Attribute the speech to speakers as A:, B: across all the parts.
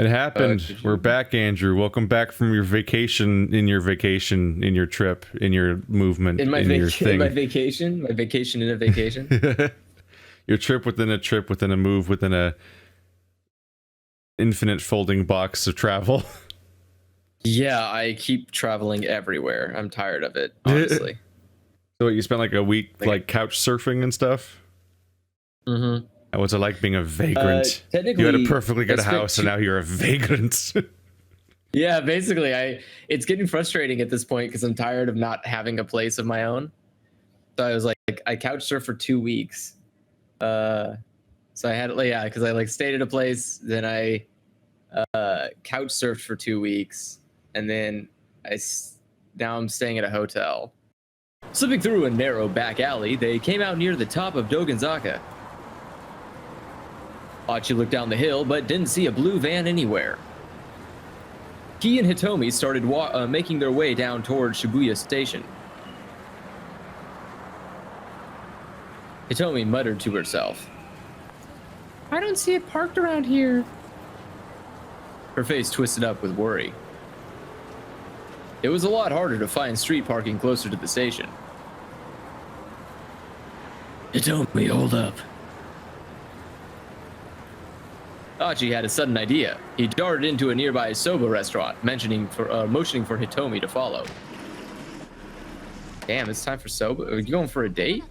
A: It happened. We're back, Andrew. Welcome back from your vacation, in your trip, in your movement,
B: in my vacation in a vacation.
A: Your trip within a move, within a infinite folding box of travel.
B: Yeah, I keep traveling everywhere. I'm tired of it, honestly.
A: So you spent like a week like couch surfing and stuff?
B: Mm-hmm.
A: What's it like being a vagrant?
B: Technically,
A: you had a perfectly good house and now you're a vagrant.
B: Yeah, basically, it's getting frustrating at this point because I'm tired of not having a place of my own. So I was like I couch surfed for 2 weeks. So I had because I like stayed at a place, then I couch surfed for 2 weeks, and then now I'm staying at a hotel. Slipping through a narrow back alley, they came out near the top of Dogenzaka. Sachi looked down the hill, but didn't see a blue van anywhere. He and Hitomi started making their way down toward Shibuya Station. Hitomi muttered to herself, "I don't see it parked around here." Her face twisted up with worry. It was a lot harder to find street parking closer to the station. Hitomi, hold up. Sachi had a sudden idea. He darted into a nearby soba restaurant, motioning for Hitomi to follow. Damn, it's time for soba? Are you going for a date?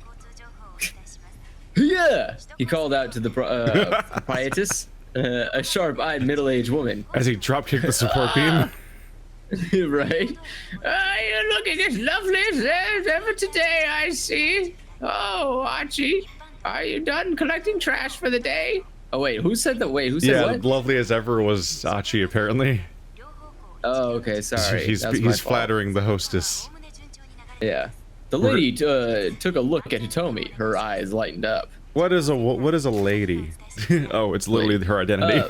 B: Yeah! He called out to the proprietress, a sharp-eyed middle-aged woman.
A: As he drop-kicked the support beam.
B: Right? You're looking as lovely as ever today, I see. Oh, Sachi, are you done collecting trash for the day? Oh, wait, who said that? Wait, who said what?
A: Lovely as ever was Sachi, apparently.
B: Oh, okay, sorry.
A: He's flattering the hostess.
B: Yeah. The lady took a look at Hitomi. Her eyes lightened up.
A: What is a lady? Oh, it's literally her identity.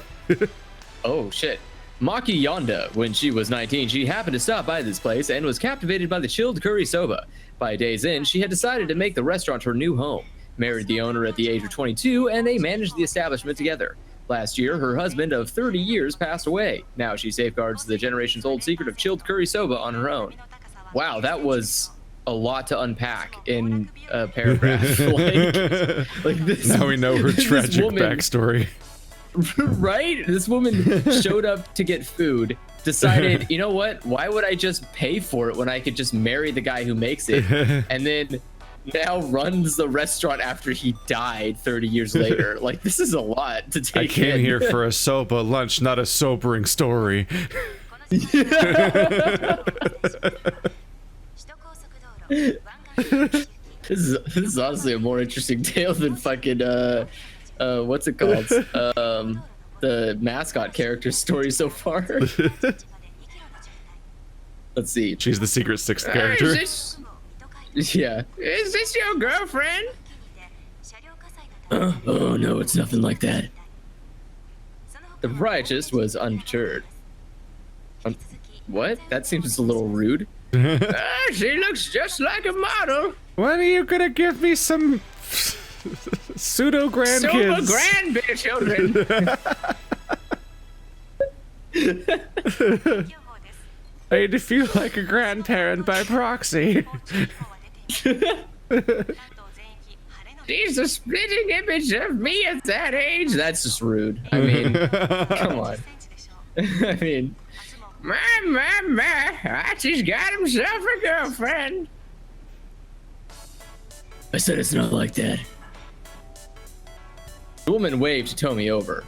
B: Oh, shit. Maki Yonda, when she was 19, she happened to stop by this place and was captivated by the chilled curry soba. By day's end, she had decided to make the restaurant her new home. Married the owner at the age of 22, and they managed the establishment together. Last year, her husband of 30 years passed away. Now she safeguards the generations-old secret of chilled curry soba on her own. Wow, that was a lot to unpack in a paragraph.
A: Now we know her tragic backstory.
B: Right? This woman showed up to get food, decided, you know what? Why would I just pay for it when I could just marry the guy who makes it? And then now runs the restaurant after he died 30 years later. Like, this is a lot to take in.
A: I came here for a soba lunch, not a sobering story.
B: This is honestly a more interesting tale than fucking what's it called? The mascot character story so far. Let's see.
A: She's the secret sixth character.
B: Yeah. Is this your girlfriend? Oh no, it's nothing like that. The righteous was undeterred. What? That seems a little rude. She looks just like a model.
A: When are you gonna give me some pseudo grandkids?
B: Grandchildren.
A: I need to feel like a grandparent by proxy.
B: She's a splitting image of me at that age. That's just rude. I mean, come on. I mean, Archie's got himself a girlfriend. I said it's not like that. The woman waved Hitomi over.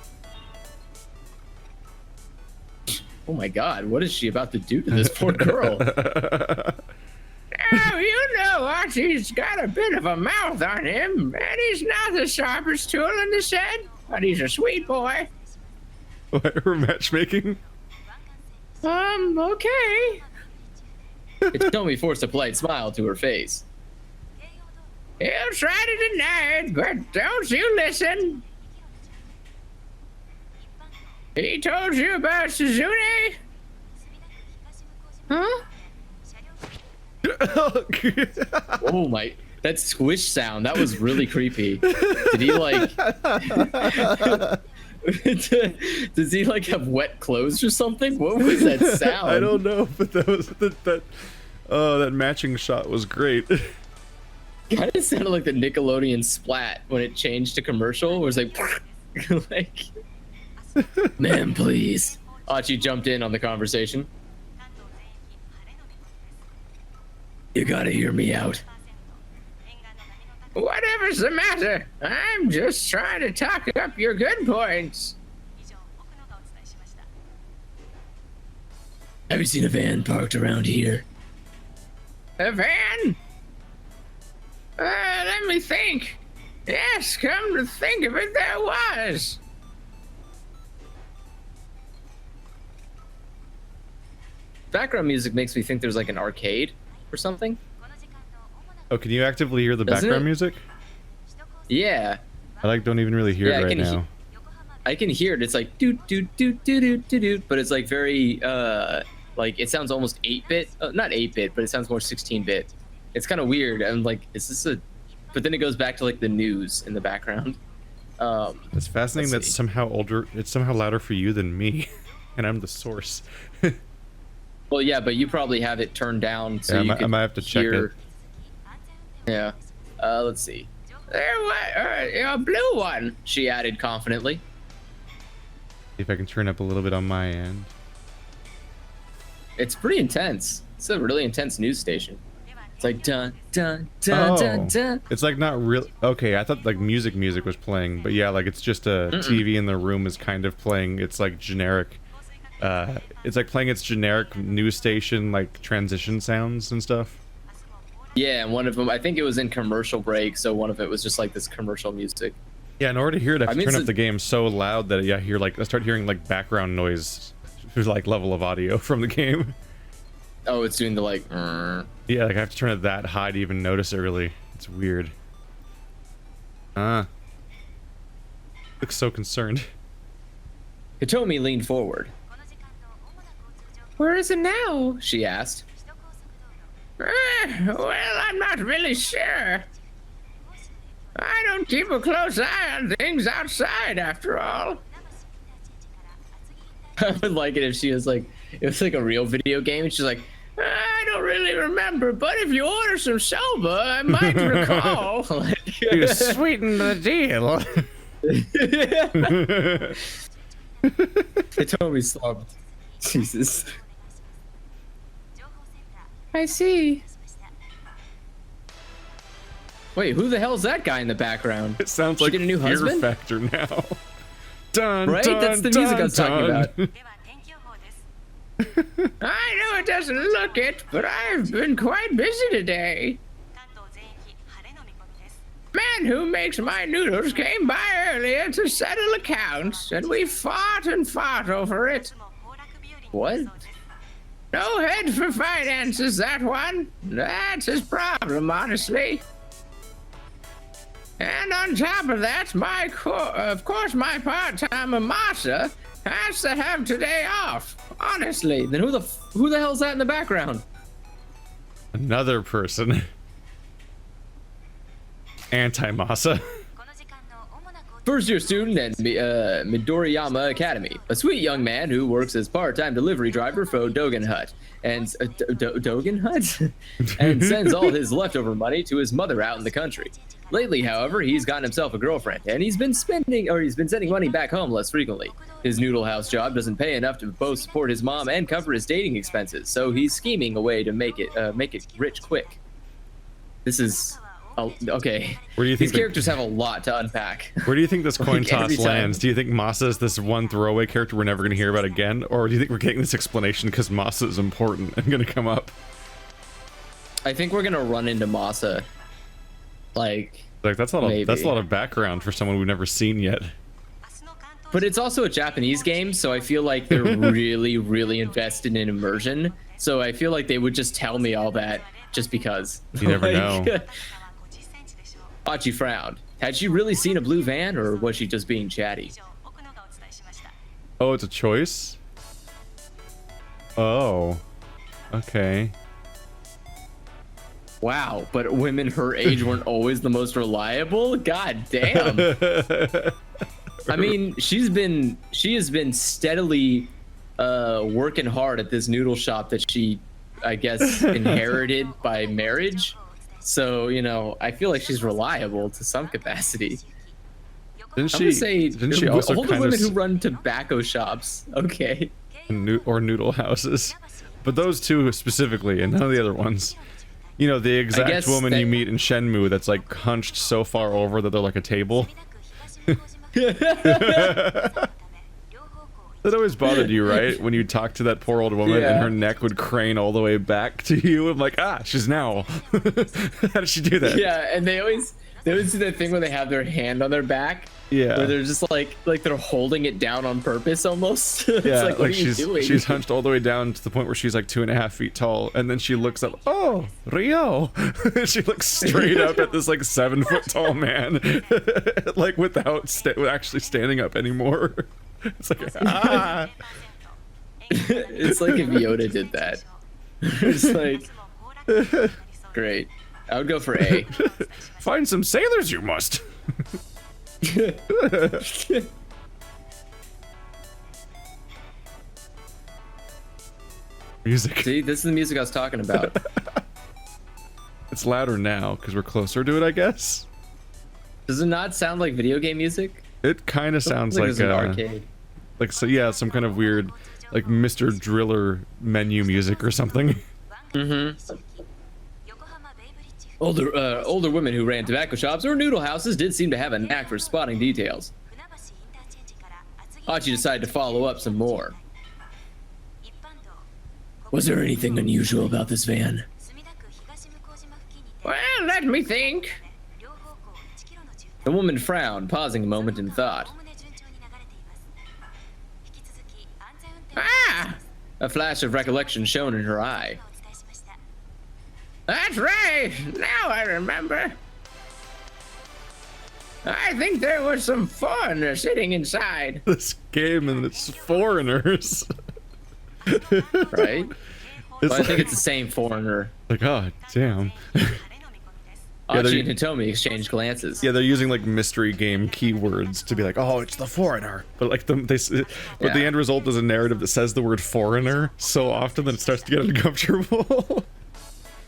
B: Oh my god, what is she about to do to this poor girl? Oh, you know, Archie's got a bit of a mouth on him, and he's not the sharpest tool in the shed, but he's a sweet boy.
A: What, her matchmaking?
B: Okay. Hitomi forced a polite smile to her face. He'll try to deny it, but don't you listen. He told you about Suzune? Huh? Oh my, that squish sound, that was really creepy. Did he like Does he like have wet clothes or something? What was that sound?
A: I don't know, but that was that matching shot was great.
B: Kind of sounded like the Nickelodeon splat when it changed to commercial, where it's like, like, ma'am, please. Achi jumped in on the conversation. You gotta hear me out. Whatever's the matter? I'm just trying to talk up your good points. Have you seen a van parked around here? A van? Let me think. Yes, come to think of it, there was. Background music makes me think there's like an arcade or something.
A: Oh, can you actively hear the
B: Doesn't
A: background
B: it?
A: music?
B: Yeah.
A: I like don't even really hear it right now.
B: I can hear it. It's like doot doot doot doot doot doot doot, but it's like very like it sounds almost 8-bit. Not 8-bit, but it sounds more 16-bit. It's kind of weird. I'm like, is this a? But then it goes back to like the news in the background.
A: It's fascinating that somehow older. It's somehow louder for you than me, and I'm the source.
B: Well, yeah, but you probably have it turned down, so
A: yeah, I might have to check it.
B: Yeah. Let's see. There was a blue one, she added confidently.
A: See if I can turn up a little bit on my end.
B: It's pretty intense. It's a really intense news station. It's like dun dun dun dun dun.
A: It's like not real. Okay, I thought like music was playing, but yeah, like it's just a TV in the room is kind of playing. It's like generic. It's like playing its generic news station like transition sounds and stuff.
B: Yeah, and one of them, I think it was in commercial break, so one of it was just like this commercial music.
A: Yeah, in order to hear it, I have to turn up the game so loud that I hear like I start hearing like background noise, like level of audio from the game.
B: Oh, it's doing the like.
A: Yeah, like I have to turn it that high to even notice it. Really, it's weird. Looks so concerned.
B: Hitomi leaned forward. Where is it now? She asked. Well, I'm not really sure. I don't keep a close eye on things outside, after all. I would like it if she was like, it was like a real video game, and she's like, I don't really remember, but if you order some soba, I might recall.
A: You sweeten the deal.
B: Hitomi slumped. Jesus. I see. Wait, who the hell's that guy in the background?
A: It sounds
B: Did
A: like
B: she get a new
A: Fear
B: husband?
A: Factor now. Dun,
B: Right?
A: dun,
B: That's the
A: dun,
B: music I was talking
A: dun.
B: about. I know it doesn't look it, but I've been quite busy today. Man who makes my noodles came by earlier to settle accounts, and we fought and fought over it. What? No head for finances, that one. That's his problem, honestly. And on top of that, of course, my part-timer Masa has to have today off. Honestly, then who the hell's that in the background?
A: Another person. Anti-Masa.
B: First-year student at Midoriyama Academy, a sweet young man who works as part-time delivery driver for Dogen Hut, and Dogen Hut, and sends all his leftover money to his mother out in the country. Lately, however, he's gotten himself a girlfriend, and he's been sending money back home less frequently. His noodle house job doesn't pay enough to both support his mom and cover his dating expenses, so he's scheming a way to make it rich quick. This is. Oh, okay.
A: Where do you think
B: these characters have a lot to unpack?
A: Where do you think this coin
B: Like, every
A: toss
B: time.
A: lands? Do you think Masa is this one throwaway character we're never going to hear about again, or do you think we're getting this explanation because Masa is important and going to come up?
B: I think we're gonna run into Masa. Like
A: That's a lot of background for someone we've never seen yet.
B: But it's also a Japanese game, so I feel like they're really, really invested in immersion. So I feel like they would just tell me all that just because.
A: You never know.
B: Achi frowned. Had she really seen a blue van, or was she just being chatty?
A: Oh, it's a choice? Oh. Okay.
B: Wow, but women her age weren't always the most reliable? God damn. I mean, she has been steadily working hard at this noodle shop that she, I guess, inherited by marriage. So, you know, I feel like she's reliable to some capacity.
A: Didn't she also
B: older
A: kind
B: women
A: of
B: who run tobacco shops? Okay.
A: or noodle houses, but those two specifically, and none of the other ones. You know, the exact woman you meet in Shenmue that's like hunched so far over that they're like a table. That always bothered you, right? When you talk to that poor old woman and her neck would crane all the way back to you. I'm like, she's now. How did she do that?
B: Yeah, and they always do that thing where they have their hand on their back.
A: Yeah.
B: Where they're just like they're holding it down on purpose almost. It's
A: Yeah,
B: like, what are you
A: she's
B: doing?
A: she's hunched all the way down to the point where she's like 2.5 feet tall, and then she looks up. Oh, Rio! She looks straight up at this like 7 foot tall man, like without actually standing up anymore. It's like
B: It's like if Yoda did that. It's like great. I would go for A.
A: Find some sailors, you must. Music.
B: See, this is the music I was talking about.
A: It's louder now because we're closer to it, I guess.
B: Does it not sound like video game music?
A: It kind of sounds like
B: an arcade.
A: Like, so yeah, some kind of weird, like Mr. Driller menu music or something.
B: Mm-hmm. Older women who ran tobacco shops or noodle houses did seem to have a knack for spotting details. Sachi decided to follow up some more. Was there anything unusual about this van? Well, let me think. The woman frowned, pausing a moment in thought. A flash of recollection shone in her eye. That's right! Now I remember. I think there was some foreigner sitting inside.
A: This game and it's foreigners.
B: Right? Well, I think it's the same foreigner.
A: Like, oh, damn.
B: Sachi and Hitomi exchanged glances.
A: Yeah, they're using like mystery game keywords to be like, oh, it's the foreigner. But like the end result is a narrative that says the word foreigner so often that it starts to get uncomfortable.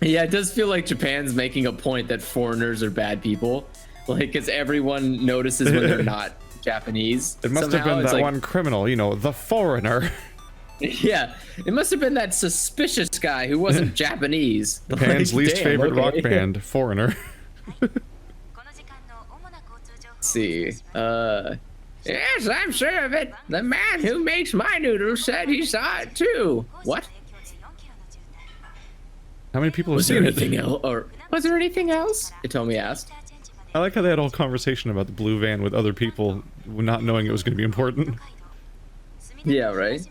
B: Yeah, it does feel like Japan's making a point that foreigners are bad people. Like, because everyone notices when they're not Japanese.
A: It must have been that one criminal, you know, the foreigner.
B: Yeah, it must have been that suspicious guy who wasn't Japanese.
A: Japan's least favorite rock band, Foreigner.
B: Let's see. Yes, I'm sure of it. The man who makes my noodles said he saw it too. What?
A: How many people have seen it?
B: Was there anything else? Hitomi asked.
A: I like how they had a whole conversation about the blue van with other people, not knowing it was going to be important.
B: Yeah, right?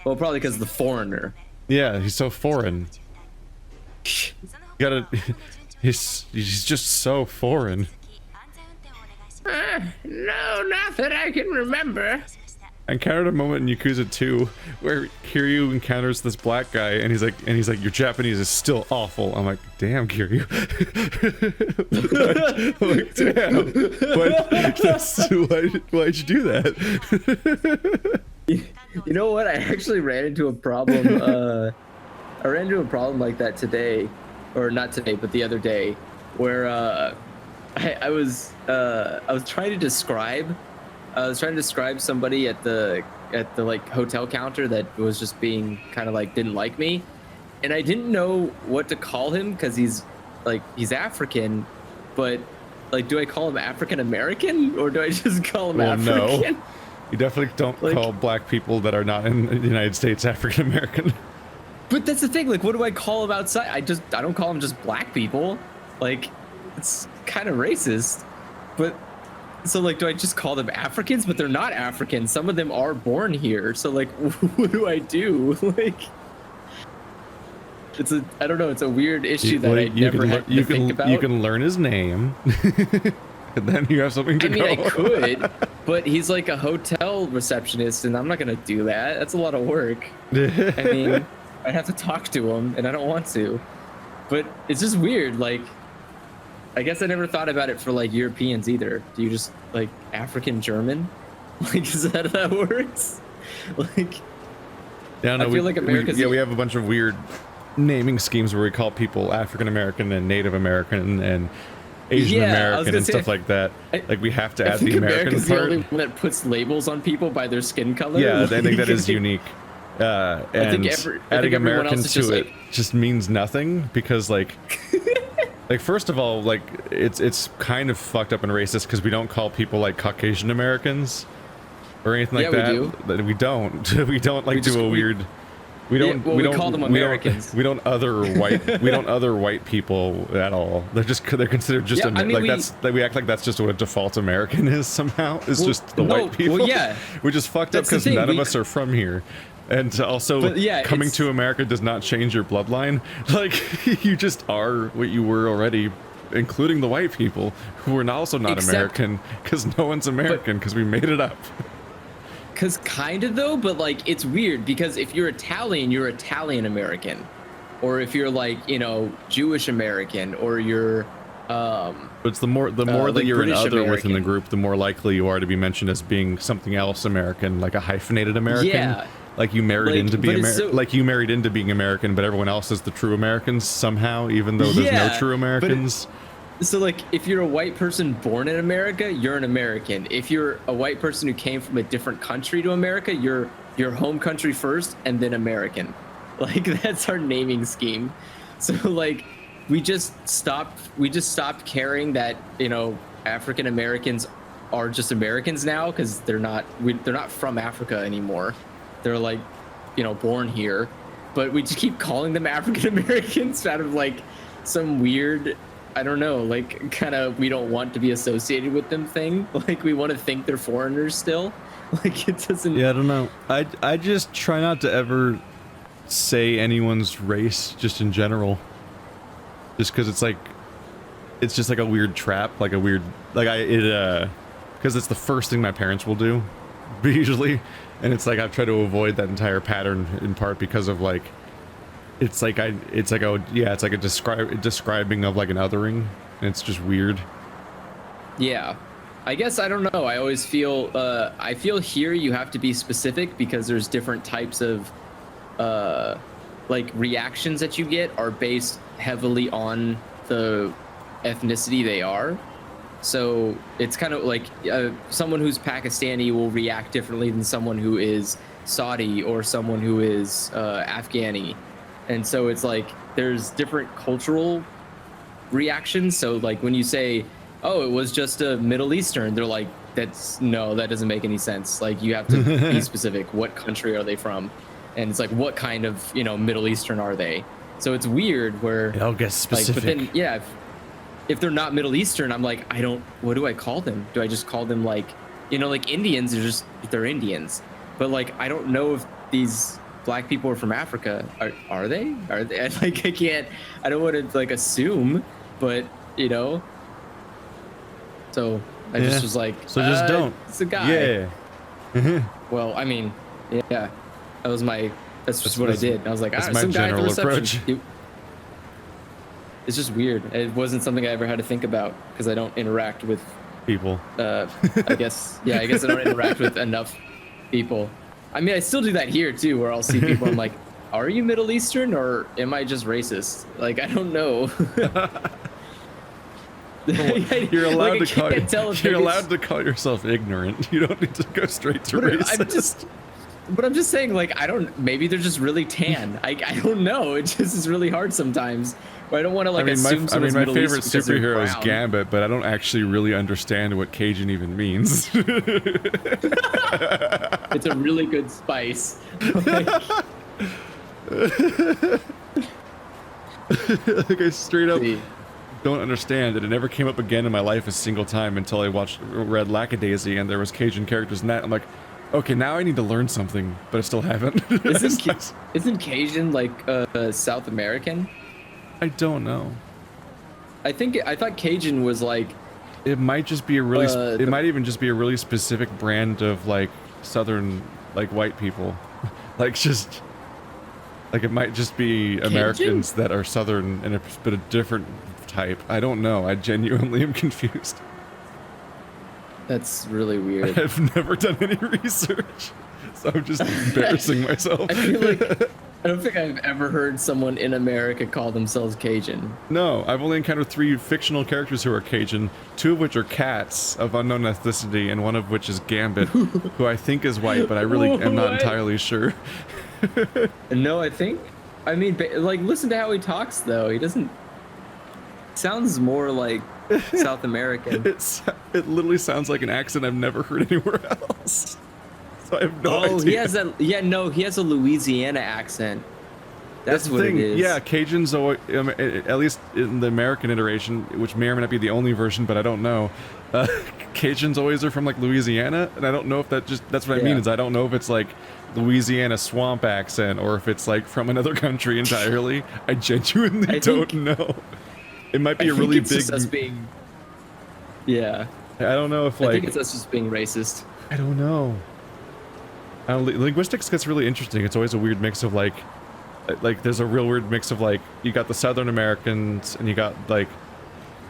B: Well, probably because of the foreigner.
A: Yeah, he's so foreign. He's just so foreign.
B: No, not that I can remember.
A: I encountered a moment in Yakuza 2 where Kiryu encounters this black guy and he's like, your Japanese is still awful. I'm like, damn, Kiryu. I'm like, damn. Why'd you do that?
B: You know what? I actually ran into a problem. I ran into a problem like that today, or not today, but the other day, where I was trying to describe. I was trying to describe somebody at the like hotel counter that was just being kind of like didn't like me, and I didn't know what to call him because he's African, but like, do I call him African American or do I just call him African?
A: No. You definitely don't call black people that are not in the United States African American.
B: But that's the thing, like, what do I call them outside? I don't call them just black people. Like, it's kind of racist. But so like, do I just call them Africans? But they're not Africans. Some of them are born here. So like, what do I do? Like, I don't know, it's a weird issue that I never had to think about.
A: You can learn his name. And then you have something to go.
B: I could, but he's like a hotel receptionist, and I'm not gonna do that. That's a lot of work. I mean, I'd have to talk to him, and I don't want to. But it's just weird. Like, I guess I never thought about it for like Europeans either. Do you just like African German? Like, is that how that works? Like,
A: Yeah, no,
B: I feel like America's.
A: we have a bunch of weird naming schemes where we call people African American and Native American and Asian American and stuff like that. Like we have to add the American
B: America's
A: part.
B: the only one that puts labels on people by their skin color.
A: Yeah,
B: like,
A: I think that is unique. And adding American to it just means nothing because like first of all, like it's kind of fucked up and racist because we don't call people like Caucasian Americans or anything like that. We don't. We don't like do a weird. We don't.
B: Yeah,
A: we don't
B: call them Americans.
A: We don't other white. We don't other white people at all. They're considered just we act like that's just what a default American is somehow. It's just the white people.
B: Well, yeah.
A: We're just fucked up because none of us are from here. And also, coming to America does not change your bloodline. Like, you just are what you were already, including the white people, who are also not American, because no one's American, because we made it up.
B: Because kind of, though, but, like, it's weird, because if you're Italian, you're Italian-American. Or if you're, like, you know, Jewish-American, or you're...
A: But it's the more that
B: like
A: you're
B: British
A: an other
B: American.
A: within the group, the more likely you are to be mentioned as being something else American, like a hyphenated American.
B: Yeah.
A: Like you married into being
B: so,
A: like you married into being American, but everyone else is the true Americans somehow, even though there's no true Americans.
B: So like, if you're a white person born in America, you're an American. If you're a white person who came from a different country to America, you're your home country first and then American. Like that's our naming scheme. So like, we just stopped caring that, you know, African Americans are just Americans now because they're not from Africa anymore. They're like, you know, born here, but we just keep calling them African Americans out of like some weird, I don't know, like kind of we don't want to be associated with them thing. Like we want to think they're foreigners still. Like it doesn't.
A: Yeah, I don't know. I just try not to ever say anyone's race just in general. Just because it's just like a weird trap, like a weird, like because it's the first thing my parents will do, usually, and it's like I've tried to avoid that entire pattern in part because of like, it's like a describing of like an othering, and it's just weird.
B: Yeah, I guess I don't know. I always feel I feel here you have to be specific because there's different types of like reactions that you get are based heavily on the ethnicity they are. So it's kind of like someone who's Pakistani will react differently than someone who is Saudi or someone who is Afghani. And so it's like there's different cultural reactions. So like when you say, oh, it was just a Middle Eastern, they're like, that doesn't make any sense. Like you have to be specific. What country are they from? And it's like, what kind of, you know, Middle Eastern are they? So it's weird where
A: I'll get specific.
B: Like, but then, yeah, if they're not Middle Eastern, I'm like, what do I call them? Do I just call them like, you know, like Indians they're Indians. But like, I don't know if these black people are from Africa. Are they? Like, I don't want to like assume, but you know. So I just was like,
A: so just don't.
B: It's a guy.
A: Yeah.
B: Well, I mean, yeah. That's just what I did. I was like,
A: that's
B: all right,
A: my
B: some guy at the
A: general
B: reception.
A: approach.
B: It's just weird. It wasn't something I ever had to think about because I don't interact with
A: people.
B: I guess I don't interact with enough people. I mean, I still do that here too, where I'll see people. I'm like, are you Middle Eastern or am I just racist? Like, I don't know.
A: You're allowed to call yourself ignorant. You don't need to go straight to racist.
B: But I'm just saying, like, maybe they're just really tan. I don't know. It just is really hard sometimes. But I don't want to like assume someone's
A: my
B: Middle
A: favorite
B: Eastern because
A: superhero is Gambit, but I don't actually really understand what Cajun even means.
B: It's a really good spice.
A: Like I straight up don't understand it. It never came up again in my life a single time until I read Lackadaisy and there was Cajun characters in that. I'm like, okay, now I need to learn something, but I still haven't.
B: Isn't Cajun like South American?
A: I don't know.
B: I thought Cajun was like.
A: It might just be a really. It might even just be a really specific brand of like Southern like white people, like just. Like it might just be Americans that are Southern and but a different type. I don't know. I genuinely am confused.
B: That's really weird.
A: I've never done any research, so I'm just embarrassing myself.
B: I feel like I don't think I've ever heard someone in America call themselves Cajun.
A: No, I've only encountered 3 fictional characters who are Cajun, 2 of which are cats of unknown ethnicity, and one of which is Gambit, who I think is white, but I really am not entirely sure.
B: No, I mean, like, listen to how he talks, though. He doesn't... Sounds more like South American.
A: It literally sounds like an accent I've never heard anywhere else. So I have no idea.
B: Oh, he has that. Yeah, no, he has a Louisiana accent. That's what it is.
A: Yeah, Cajuns, at least in the American iteration, which may or may not be the only version, but I don't know. Cajuns always are from like Louisiana, and I don't know if that's what I mean. Is I don't know if it's like Louisiana swamp accent or if it's like from another country entirely. I genuinely don't know. It might be a really big.
B: Just us being. Yeah.
A: I don't know if like.
B: I think it's us just being racist.
A: I don't know. Linguistics gets really interesting. It's always a weird mix of like there's a real weird mix of like you got the Southern Americans and you got like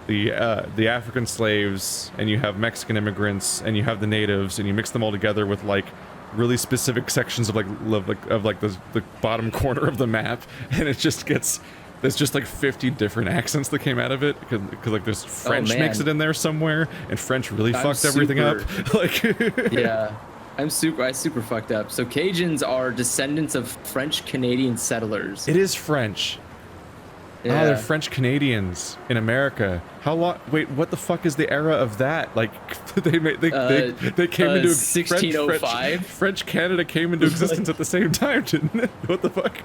A: the African slaves and you have Mexican immigrants and you have the natives and you mix them all together with like really specific sections of the bottom corner of the map, and it just gets. There's just like 50 different accents that came out of it because like there's French makes it in there somewhere, and French really fucked everything up. Like
B: yeah, I super fucked up. So Cajuns are descendants of French Canadian settlers.
A: It is French.
B: Yeah.
A: Oh, they're French Canadians in America. How long? Wait, what the fuck is the era of that? Like they came into
B: 1605.
A: French Canada came into existence at the same time, didn't it? What the fuck?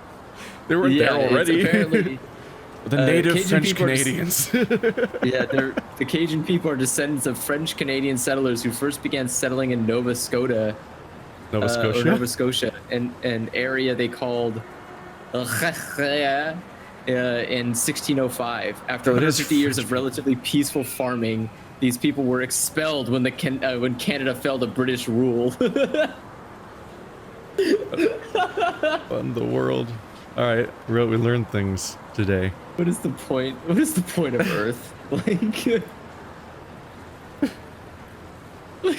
A: They weren't there already.
B: Apparently,
A: the native
B: Cajun
A: French Canadians.
B: Yeah, the Cajun people are descendants of French Canadian settlers who first began settling in Nova Scotia, an area they called in 1605. After 150 years of relatively peaceful farming, these people were expelled when when Canada fell to British rule.
A: On the world. All right, we learned things today.
B: What is the point? What is the point of Earth? Like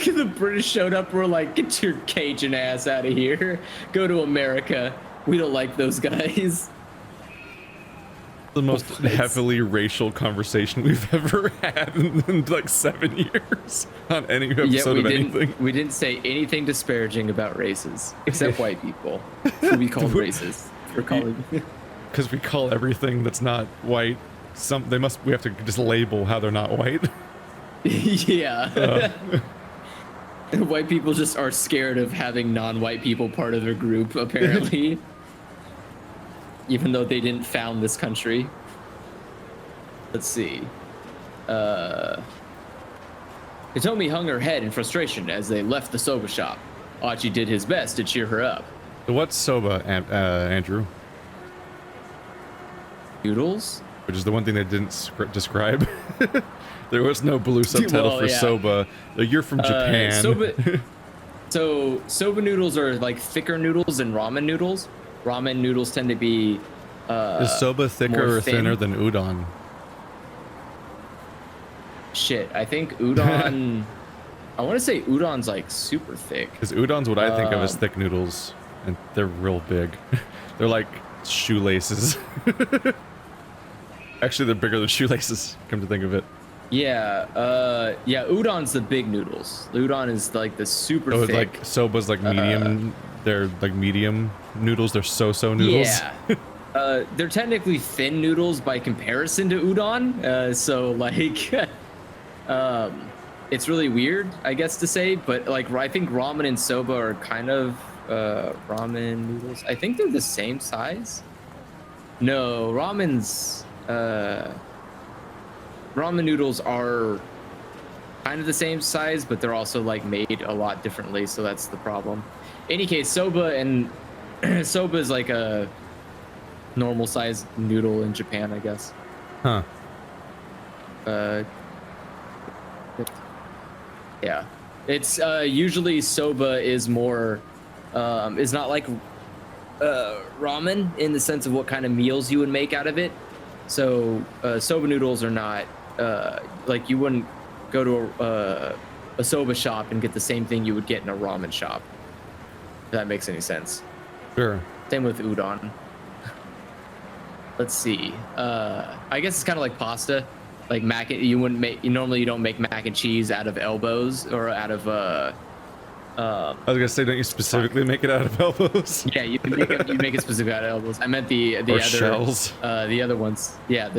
B: the British showed up, we're like, get your Cajun ass out of here. Go to America. We don't like those guys.
A: The most heavily racial conversation we've ever had in like 7 years on any episode of anything.
B: We didn't say anything disparaging about races, except white people, who we called racist.
A: Because we call everything that's not white. We have to just label how they're not white.
B: Yeah. White people just are scared of having non-white people part of their group, apparently. Even though they didn't found this country. Let's see. Hitomi hung her head in frustration as they left the soba shop. Achi did his best to cheer her up.
A: So what's soba, Andrew?
B: Noodles?
A: Which is the one thing they didn't describe. There was no blue subtitle for soba. You're from Japan.
B: Soba noodles are like thicker noodles than ramen noodles. Ramen noodles tend to be
A: is soba thicker or thinner than udon?
B: Shit, I think udon... I want to say udon's like super thick.
A: Because udon's what I think of as thick noodles, and they're real big. They're like shoelaces. Actually, they're bigger than shoelaces, come to think of it.
B: Yeah, udon's the big noodles. Udon is like the super thick.
A: Like soba's like medium. They're like medium noodles. They're so-so noodles.
B: Yeah. They're technically thin noodles by comparison to udon. So like, it's really weird, I guess, to say. But like, I think ramen and soba are kind of ramen noodles. I think they're the same size. No, ramen's. Ramen noodles are kind of the same size, but they're also like made a lot differently, so that's the problem. In any case, soba is like a normal size noodle in Japan, I guess.
A: Huh.
B: Yeah. It's usually soba is more is not like ramen in the sense of what kind of meals you would make out of it. So soba noodles are not like you wouldn't go to a soba shop and get the same thing you would get in a ramen shop. If that makes any sense.
A: Sure.
B: Same with udon. Let's see. I guess it's kind of like pasta. Like you wouldn't make. Normally, you don't make mac and cheese out of elbows or out of.
A: I was gonna say, don't you specifically make it out of elbows?
B: Yeah, you make it specifically out of elbows. I meant the
A: or
B: other
A: shells.
B: The other ones. Yeah.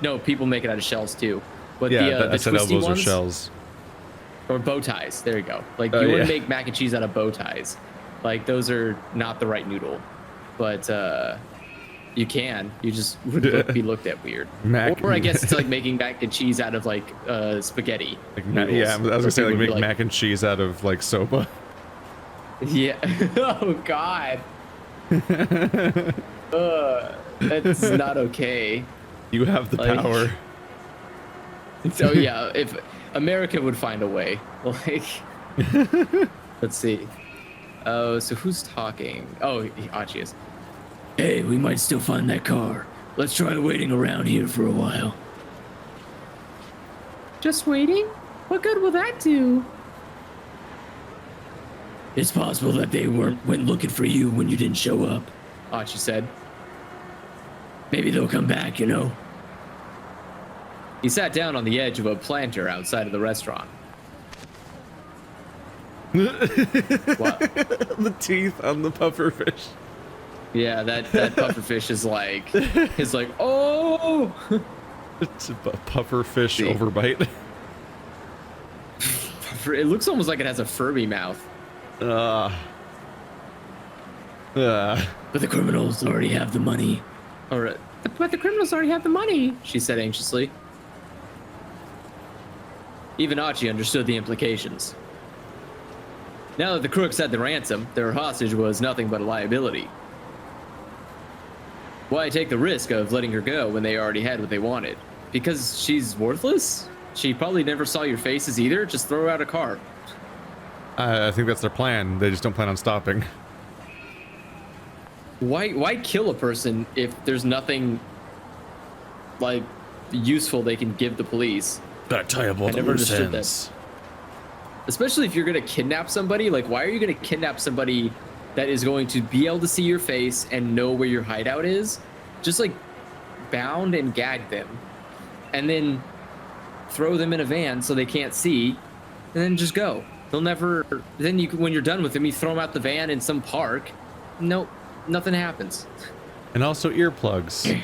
B: No, people make it out of shells too. But
A: Yeah, I
B: the
A: said
B: twisty
A: elbows
B: ones,
A: or shells.
B: or bow ties. There you go. Like you wouldn't make mac and cheese out of bow ties. Like those are not the right noodle. But you can. You just would be looked at weird. Or I guess it's like making mac and cheese out of like spaghetti.
A: Like yeah, I was gonna say like make mac and cheese out of like soba.
B: Yeah. Oh God. That's not okay.
A: You have the power.
B: So yeah, if America would find a way, like, let's see. Oh, so who's talking? Oh, Achi is. Hey, we might still find that car. Let's try waiting around here for a while. Just waiting? What good will that do? It's possible that they went looking for you when you didn't show up, Achi said. Maybe they'll come back, you know. He sat down on the edge of a planter outside of the restaurant. What?
A: The teeth on the pufferfish.
B: Yeah, that pufferfish is like, oh!
A: It's a pufferfish overbite.
B: It looks almost like it has a Furby mouth. But the criminals already have the money. But the criminals already have the money, she said anxiously. Even Achi understood the implications. Now that the crooks had the ransom, their hostage was nothing but a liability. Why take the risk of letting her go when they already had what they wanted? Because she's worthless? She probably never saw your faces either. Just throw her out a car.
A: I think that's their plan. They just don't plan on stopping.
B: Why kill a person if there's nothing like useful they can give the police?
A: That tie up all the loose ends.
B: Especially if you're gonna kidnap somebody. Like, why are you gonna kidnap somebody that is going to be able to see your face and know where your hideout is? Just like bound and gag them, and then throw them in a van so they can't see, and then just go. They'll never. Then when you're done with them, you throw them out the van in some park. Nope, nothing happens.
A: And also earplugs.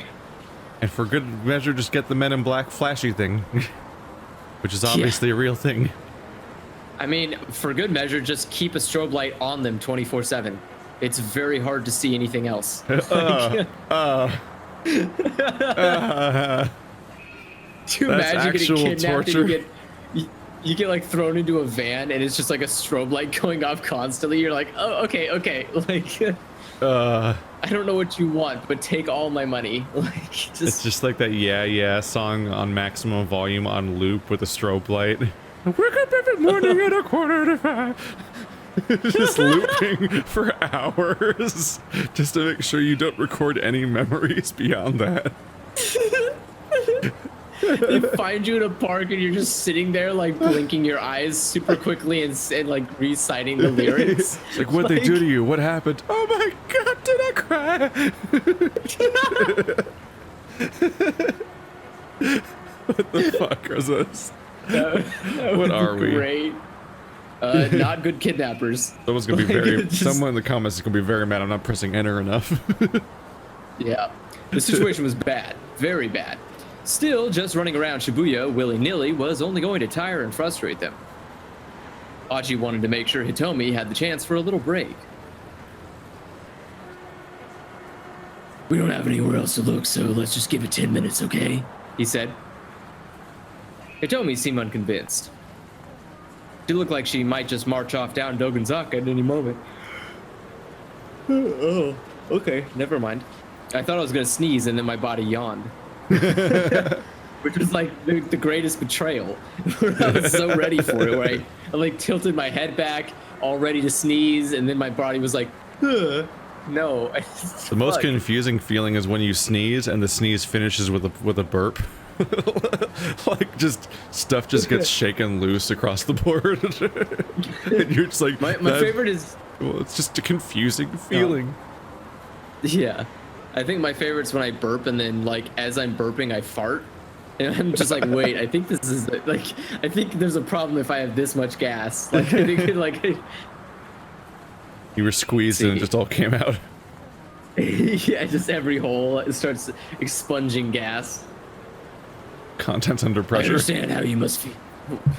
A: And for good measure, just get the Men in Black flashy thing, which is obviously a real thing.
B: I mean, for good measure, just keep a strobe light on them 24/7. It's very hard to see anything else. Do you imagine getting kidnapped torture. And you get like thrown into a van and it's just like a strobe light going off constantly? You're like, oh, okay. Like, I don't know what you want, but take all my money. Like,
A: it's just like that Yeah song on maximum volume on loop with a strobe light. I wake up every morning at 4:45. Just looping for hours just to make sure you don't record any memories beyond that.
B: They find you in a park and you're just sitting there like blinking your eyes super quickly and like reciting the lyrics.
A: Like, what'd they do to you? What happened? Oh my God, did I cry? What the fuck is this? What are we?
B: Great. Not good kidnappers.
A: Someone's gonna be someone in the comments is gonna be very mad I'm not pressing enter enough.
B: Yeah, the situation was bad, very bad. Still, just running around Shibuya willy-nilly was only going to tire and frustrate them. Achi wanted to make sure Hitomi had the chance for a little break. We don't have anywhere else to look, so let's just give it 10 minutes, okay? He said. Hitomi seemed unconvinced. She looked like she might just march off down Dogonzaka at any moment. Oh, okay, never mind. I thought I was gonna sneeze and then my body yawned. Which was like the greatest betrayal. I was so ready for it, right? I like tilted my head back, all ready to sneeze, and then my body was like, ugh. No.
A: The most confusing feeling is when you sneeze and the sneeze finishes with a burp. Like just stuff just gets shaken loose across the board. And you're just like,
B: my favorite is,
A: well, it's just a confusing feeling.
B: Yeah, I think my favorite's when I burp and then like as I'm burping I fart, and I'm just like, wait, I think this is like, I think there's a problem if I have this much gas. Like, I think, like
A: you were squeezed and it just all came out.
B: Yeah, just every hole it starts expunging gas.
A: Contents under
B: I
A: pressure.
B: understand how you must feel.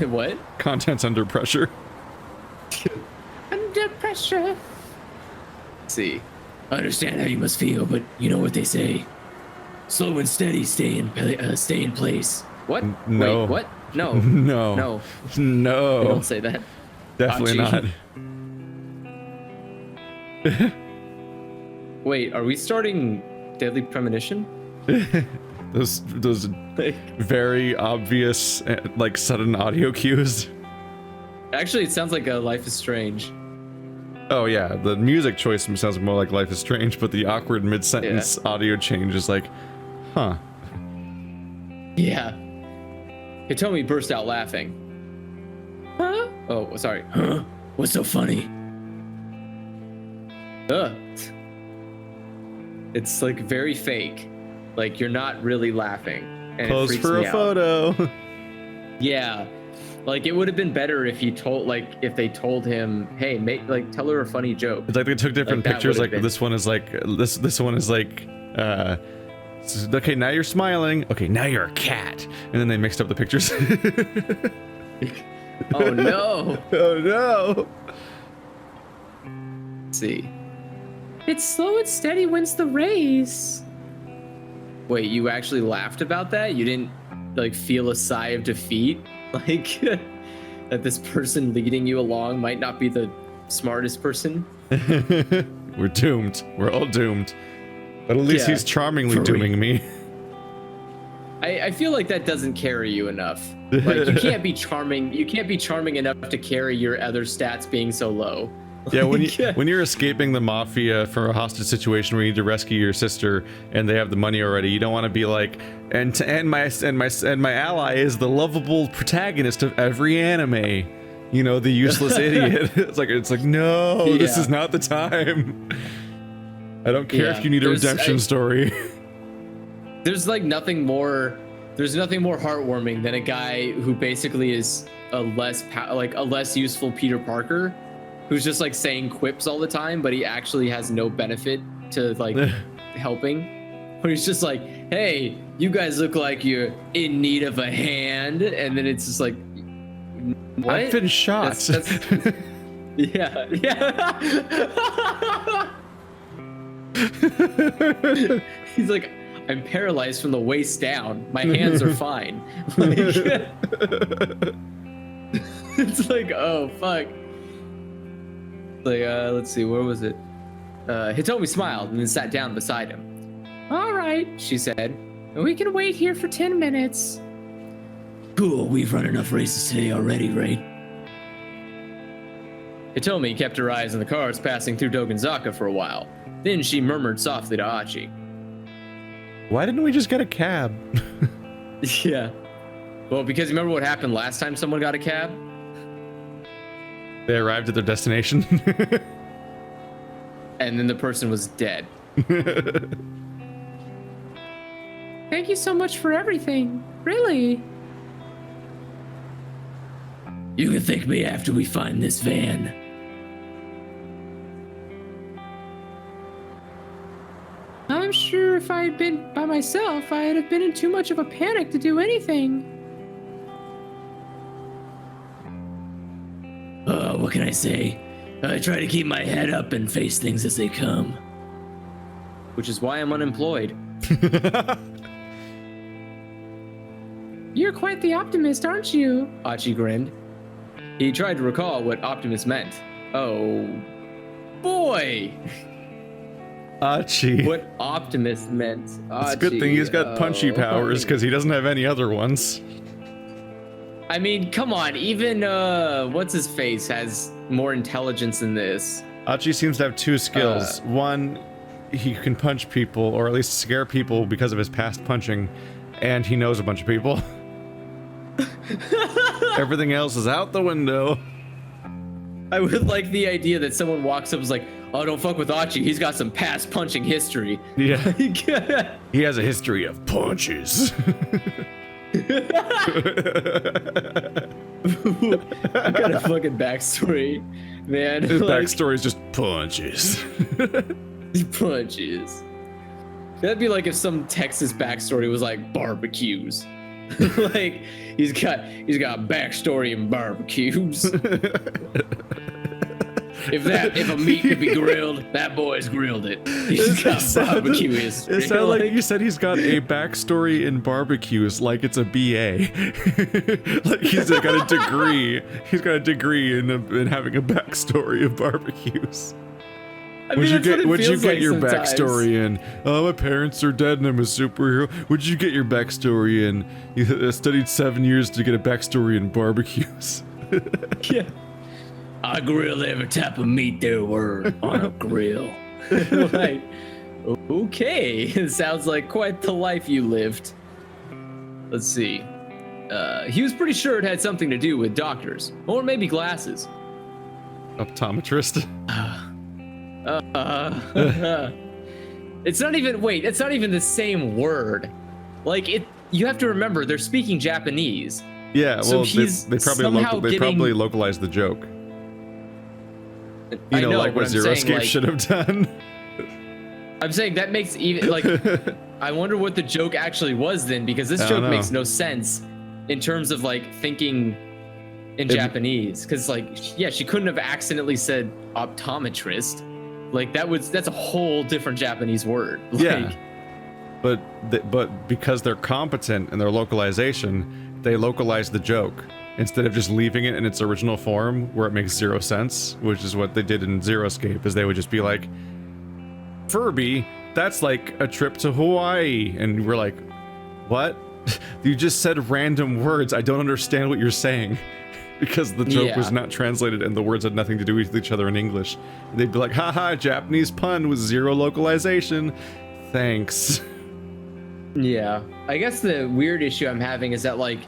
B: What?
A: Contents under pressure.
B: Under pressure. Let's see. I understand how you must feel, but you know what they say. Slow and steady, stay in place. What?
A: No.
B: Wait, what? No.
A: No.
B: No.
A: No.
B: They don't say that.
A: Definitely
B: Sachi.
A: not.
B: Wait, are we starting Deadly Premonition?
A: Those very obvious, like, sudden audio cues.
B: Actually, it sounds like Life is Strange.
A: Oh yeah, the music choice sounds more like Life is Strange, but the awkward mid-sentence audio change is like, huh.
B: Yeah. Hitomi burst out laughing. Huh? Oh, sorry. Huh? What's so funny? It's like very fake. Like you're not really laughing. And
A: Pose
B: it freaks
A: for
B: me
A: a
B: out.
A: photo.
B: Yeah. Like it would have been better if if they told him, hey, tell her a funny joke.
A: It's like they took different
B: Like, that
A: pictures.
B: would've
A: Like
B: been-
A: this one is like this one is like okay, now you're smiling. Okay, now you're a cat. And then they mixed up the pictures.
B: Oh no.
A: Oh no.
B: Let's see. It's slow and steady wins the race. Wait, you actually laughed about that? You didn't like feel a sigh of defeat? Like that this person leading you along might not be the smartest person?
A: We're doomed. We're all doomed. But at least
B: Yeah.
A: he's charmingly
B: For
A: dooming me.
B: I feel like that doesn't carry you enough. Like you can't be charming. You can't be charming enough to carry your other stats being so low.
A: Yeah, when you're escaping the mafia from a hostage situation where you need to rescue your sister and they have the money already, you don't want to be like, and my ally is the lovable protagonist of every anime. You know, the useless idiot. It's like no, this
B: Yeah.
A: is not the time. I don't care
B: Yeah,
A: if you need a redemption story.
B: There's like nothing more. There's nothing more heartwarming than a guy who basically is a less useful Peter Parker, who's just like saying quips all the time, but he actually has no benefit to like helping. But he's just like, hey, you guys look like you're in need of a hand, and then it's just like, what?
A: I've been shot.
B: Yeah. He's like, I'm paralyzed from the waist down. My hands are fine. Like, it's like, oh fuck. Like, let's see, where was it? Hitomi smiled and then sat down beside him. All right, she said. We can wait here for 10 minutes. Cool, we've run enough races today already, right? Hitomi kept her eyes on the cars passing through Dogenzaka for a while. Then she murmured softly to Achi.
A: Why didn't we just get a cab?
B: Yeah. Well, because remember what happened last time someone got a cab?
A: They arrived at their destination.
B: And then the person was dead. Thank you so much for everything. Really. You can thank me after we find this van. I'm sure if I had been by myself, I'd have been in too much of a panic to do anything. What can I say? I try to keep my head up and face things as they come. Which is why I'm unemployed. You're quite the optimist, aren't you? Achi grinned. He tried to recall what optimist meant. Oh, boy!
A: Achi.
B: What optimist meant.
A: It's a good thing he's got punchy powers because he doesn't have any other ones.
B: I mean, come on. Even what's his face has more intelligence than this.
A: Achi seems to have two skills. One, he can punch people, or at least scare people because of his past punching, and he knows a bunch of people. Everything else is out the window.
B: I would like the idea that someone walks up and is like, oh, don't fuck with Achi, he's got some past punching history.
A: Yeah. He has a history of punches.
B: What kind of fucking backstory, man?
A: His backstory is just punches.
B: Punches. That'd be like if some Texas backstory was like barbecues. Like he's got a backstory in barbecues. If a meat could be grilled, that boy's grilled it. He's got barbecue history.
A: It sounded like you said he's got a backstory in barbecues, like it's a BA. Like he's got a degree. He's got a degree in having a backstory of barbecues.
B: I mean,
A: Would you get your
B: sometimes.
A: backstory in? Oh, my parents are dead and I'm a superhero. Would you get your backstory in? You studied 7 years to get a backstory in barbecues.
B: Yeah. I grill every type of meat there were on a grill. Like, okay, it sounds like quite the life you lived. Let's see. He was pretty sure it had something to do with doctors, or maybe glasses.
A: Optometrist.
B: It's not even the same word. Like you have to remember they're speaking Japanese.
A: Yeah,
B: So
A: well,
B: he's
A: they
B: somehow
A: probably localized the joke. You know, like what Zero Escape should have done.
B: I'm saying that makes even like I wonder what the joke actually was then, because this joke makes no sense in terms of like thinking in Japanese. Because like, yeah, she couldn't have accidentally said optometrist. Like that's a whole different Japanese word. Like,
A: yeah, but because they're competent in their localization, they localize the joke instead of just leaving it in its original form where it makes zero sense, which is what they did in Zero Escape. Is they would just be like, Furby, that's like a trip to Hawaii, and we're like, what? You just said random words. I don't understand what you're saying. Because the joke was not translated and the words had nothing to do with each other in English. They'd be like, haha, Japanese pun with zero localization. Thanks.
B: Yeah. I guess the weird issue I'm having is that like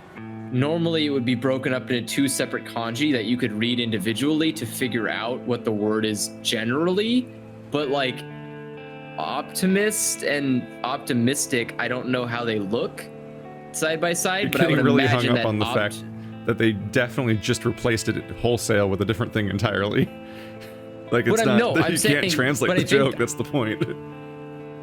B: normally it would be broken up into two separate kanji that you could read individually to figure out what the word is generally. But like optimist and optimistic, I don't know how they look side by side.
A: You're
B: but I would
A: really
B: imagine
A: hung up on the fact that they definitely just replaced it wholesale with a different thing entirely. Like it's you can't translate the joke. That's the point.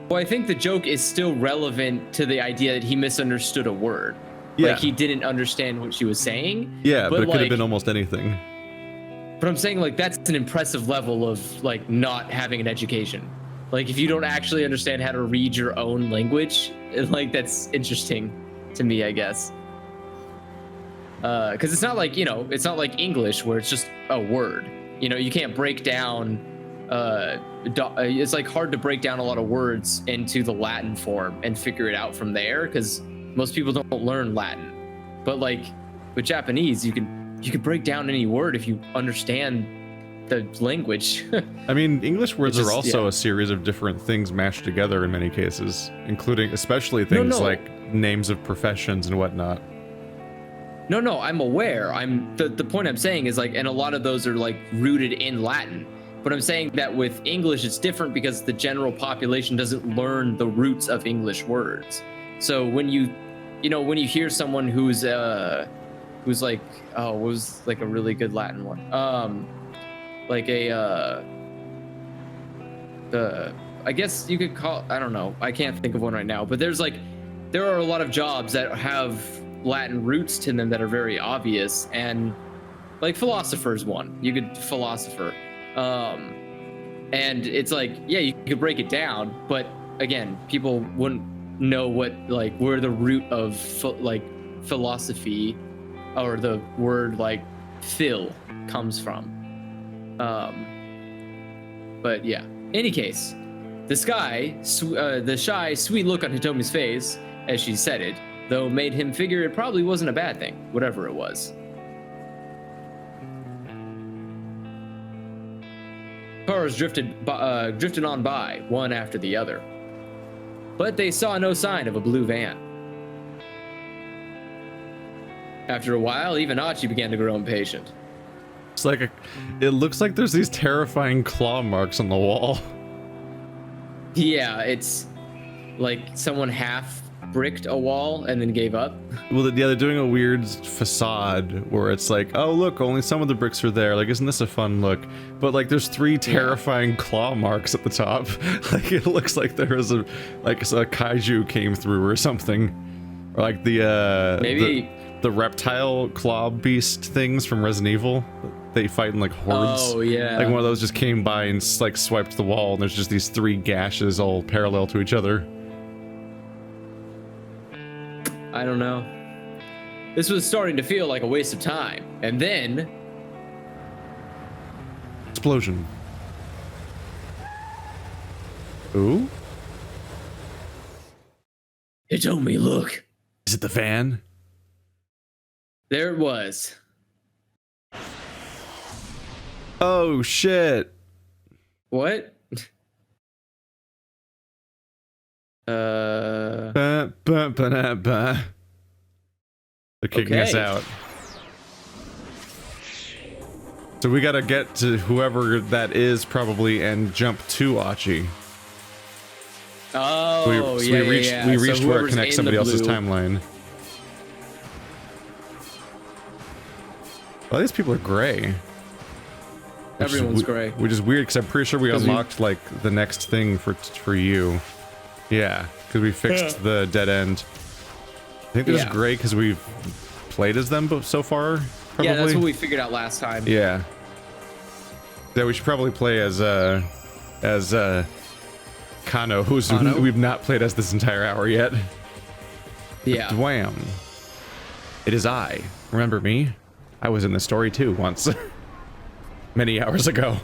B: Well, I think the joke is still relevant to the idea that he misunderstood a word.
A: Yeah.
B: Like he didn't understand what she was saying.
A: Yeah, but it could have been almost anything.
B: But I'm saying like that's an impressive level of like not having an education. Like if you don't actually understand how to read your own language, like that's interesting to me, I guess. Because it's not like, it's not like English where it's just a word. You can't break down. It's like hard to break down a lot of words into the Latin form and figure it out from there, because most people don't learn Latin. But like with Japanese, you can break down any word if you understand the language.
A: I mean, English words are also a series of different things mashed together in many cases, including especially things like names of professions and whatnot.
B: No, I'm aware. The point I'm saying is like, and a lot of those are like rooted in Latin. But I'm saying that with English, it's different because the general population doesn't learn the roots of English words. So when you hear someone who's like, oh, what was like a really good Latin one? I guess you could call, I don't know, I can't think of one right now, but there are a lot of jobs that have Latin roots to them that are very obvious, and like philosopher's one. You could philosopher. And it's like, yeah, you could break it down, but again, people wouldn't know where the root of philosophy or the word like phil comes from. But yeah, any case, the shy, sweet look on Hitomi's face as she said it, though, made him figure it probably wasn't a bad thing, whatever it was. cars drifted on by, one after the other. But they saw no sign of a blue van. After a while, even Achi began to grow impatient.
A: It's like it looks like there's these terrifying claw marks on the wall.
B: Yeah, it's like someone half bricked a wall and then gave up.
A: Well, yeah, they're doing a weird facade where it's like, oh look, only some of the bricks are there. Like, isn't this a fun look? But like, there's 3 terrifying claw marks at the top. Like, it looks like there was a kaiju came through or something, or like
B: maybe
A: the reptile claw beast things from Resident Evil. They fight in like hordes.
B: Oh yeah.
A: Like one of those just came by and like swiped the wall, and there's just these 3 gashes all parallel to each other.
B: I don't know. This was starting to feel like a waste of time. And then...
A: explosion. Ooh?
B: It told me, look.
A: Is it the van?
B: There it was.
A: Oh, shit.
B: What?
A: They're kicking us out. So we gotta get to whoever that is probably and jump to Achi.
B: Oh,
A: we reached
B: so
A: where it connects somebody else's timeline. Well, these people are gray.
B: Everyone's gray.
A: Which is weird because I'm pretty sure we unlocked like the next thing for you. Yeah, because we fixed the dead end. I think there's gray because we've played as them so far. Probably.
B: Yeah, that's what we figured out last time.
A: Yeah. Yeah, we should probably play as Kano, who we've not played as this entire hour yet.
B: Yeah.
A: Dwam. It is I. Remember me? I was in the story too once. Many hours ago.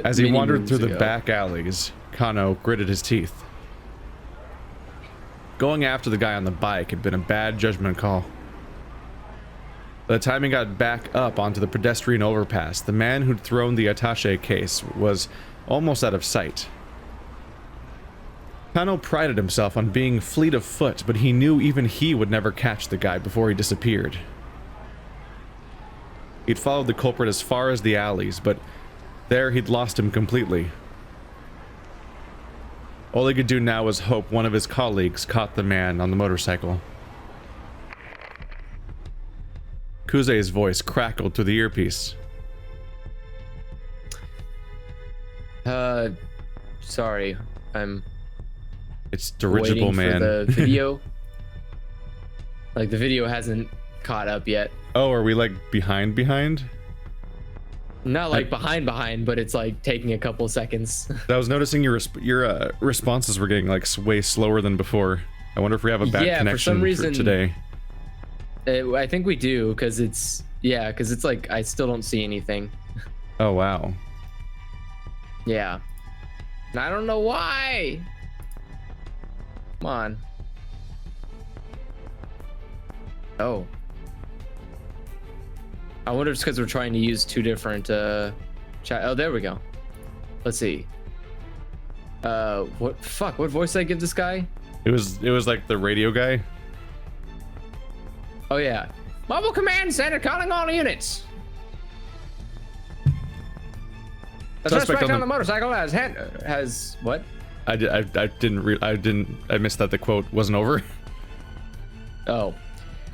A: As he wandered through the back alleys, Kano gritted his teeth. Going after the guy on the bike had been a bad judgment call. By the time he got back up onto the pedestrian overpass, the man who'd thrown the attaché case was almost out of sight. Kano prided himself on being fleet of foot, but he knew even he would never catch the guy before he disappeared. He'd followed the culprit as far as the alleys, but there he'd lost him completely. All he could do now was hope one of his colleagues caught the man on the motorcycle. Kuze's voice crackled through the earpiece.
B: Sorry,
A: It's dirigible,
B: waiting
A: man.
B: for the video. Like, the video hasn't caught up yet.
A: Oh, are we like behind?
B: Not like behind, but it's like taking a couple seconds.
A: I was noticing your responses were getting like way slower than before. I wonder if we have a bad connection
B: for some reason
A: today.
B: I think we do, because it's like I still don't see anything.
A: Oh wow.
B: Yeah. And I don't know why. Come on. Oh. I wonder if it's because we're trying to use 2 different chat. Oh, there we go. Let's see. What voice did I give this guy?
A: It was like the radio guy.
B: Oh yeah. Mobile command center calling all units. The suspect on the motorcycle has what?
A: I missed that the quote wasn't over.
B: Oh.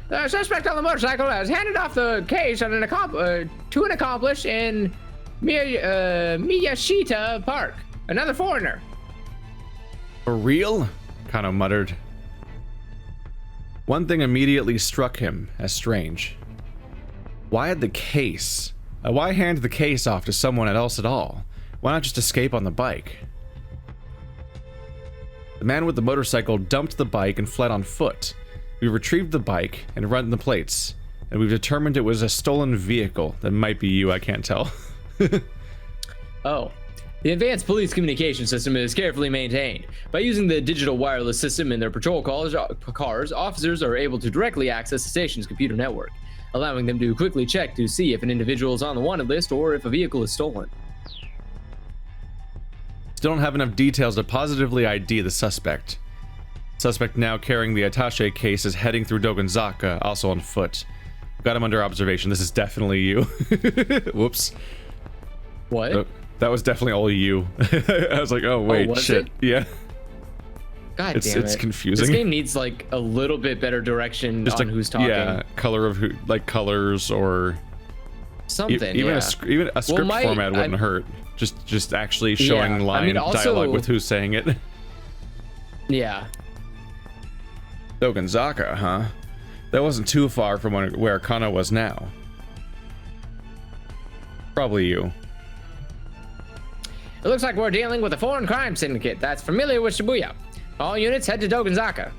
B: The suspect on the motorcycle has handed off the case to an accomplice in Miyashita Park. Another foreigner.
A: For real? Kano muttered. One thing immediately struck him as strange. Why hand the case off to someone else at all? Why not just escape on the bike? The man with the motorcycle dumped the bike and fled on foot. We retrieved the bike and run the plates, and we've determined it was a stolen vehicle. That might be you, I can't tell.
B: Oh. The advanced police communication system is carefully maintained. By using the digital wireless system in their patrol cars, officers are able to directly access the station's computer network, allowing them to quickly check to see if an individual is on the wanted list or if a vehicle is stolen.
A: Still don't have enough details to positively ID the suspect. Suspect now carrying the attaché case is heading through Dogonzaka, also on foot. Got him under observation. This is definitely you. Whoops.
B: What?
A: That was definitely all you. I was like, oh wait, shit.
B: It?
A: Yeah.
B: God damn it.
A: It's confusing.
B: This game needs like a little bit better direction on who's talking.
A: Yeah, color of who, like colors or
B: something.
A: Even a script format wouldn't hurt. Just actually showing dialogue with who's saying it.
B: Yeah.
A: Dogonzaka, huh? That wasn't too far from where Kano was now. Probably you.
B: It looks like we're dealing with a foreign crime syndicate that's familiar with Shibuya. All units head to Dogonzaka.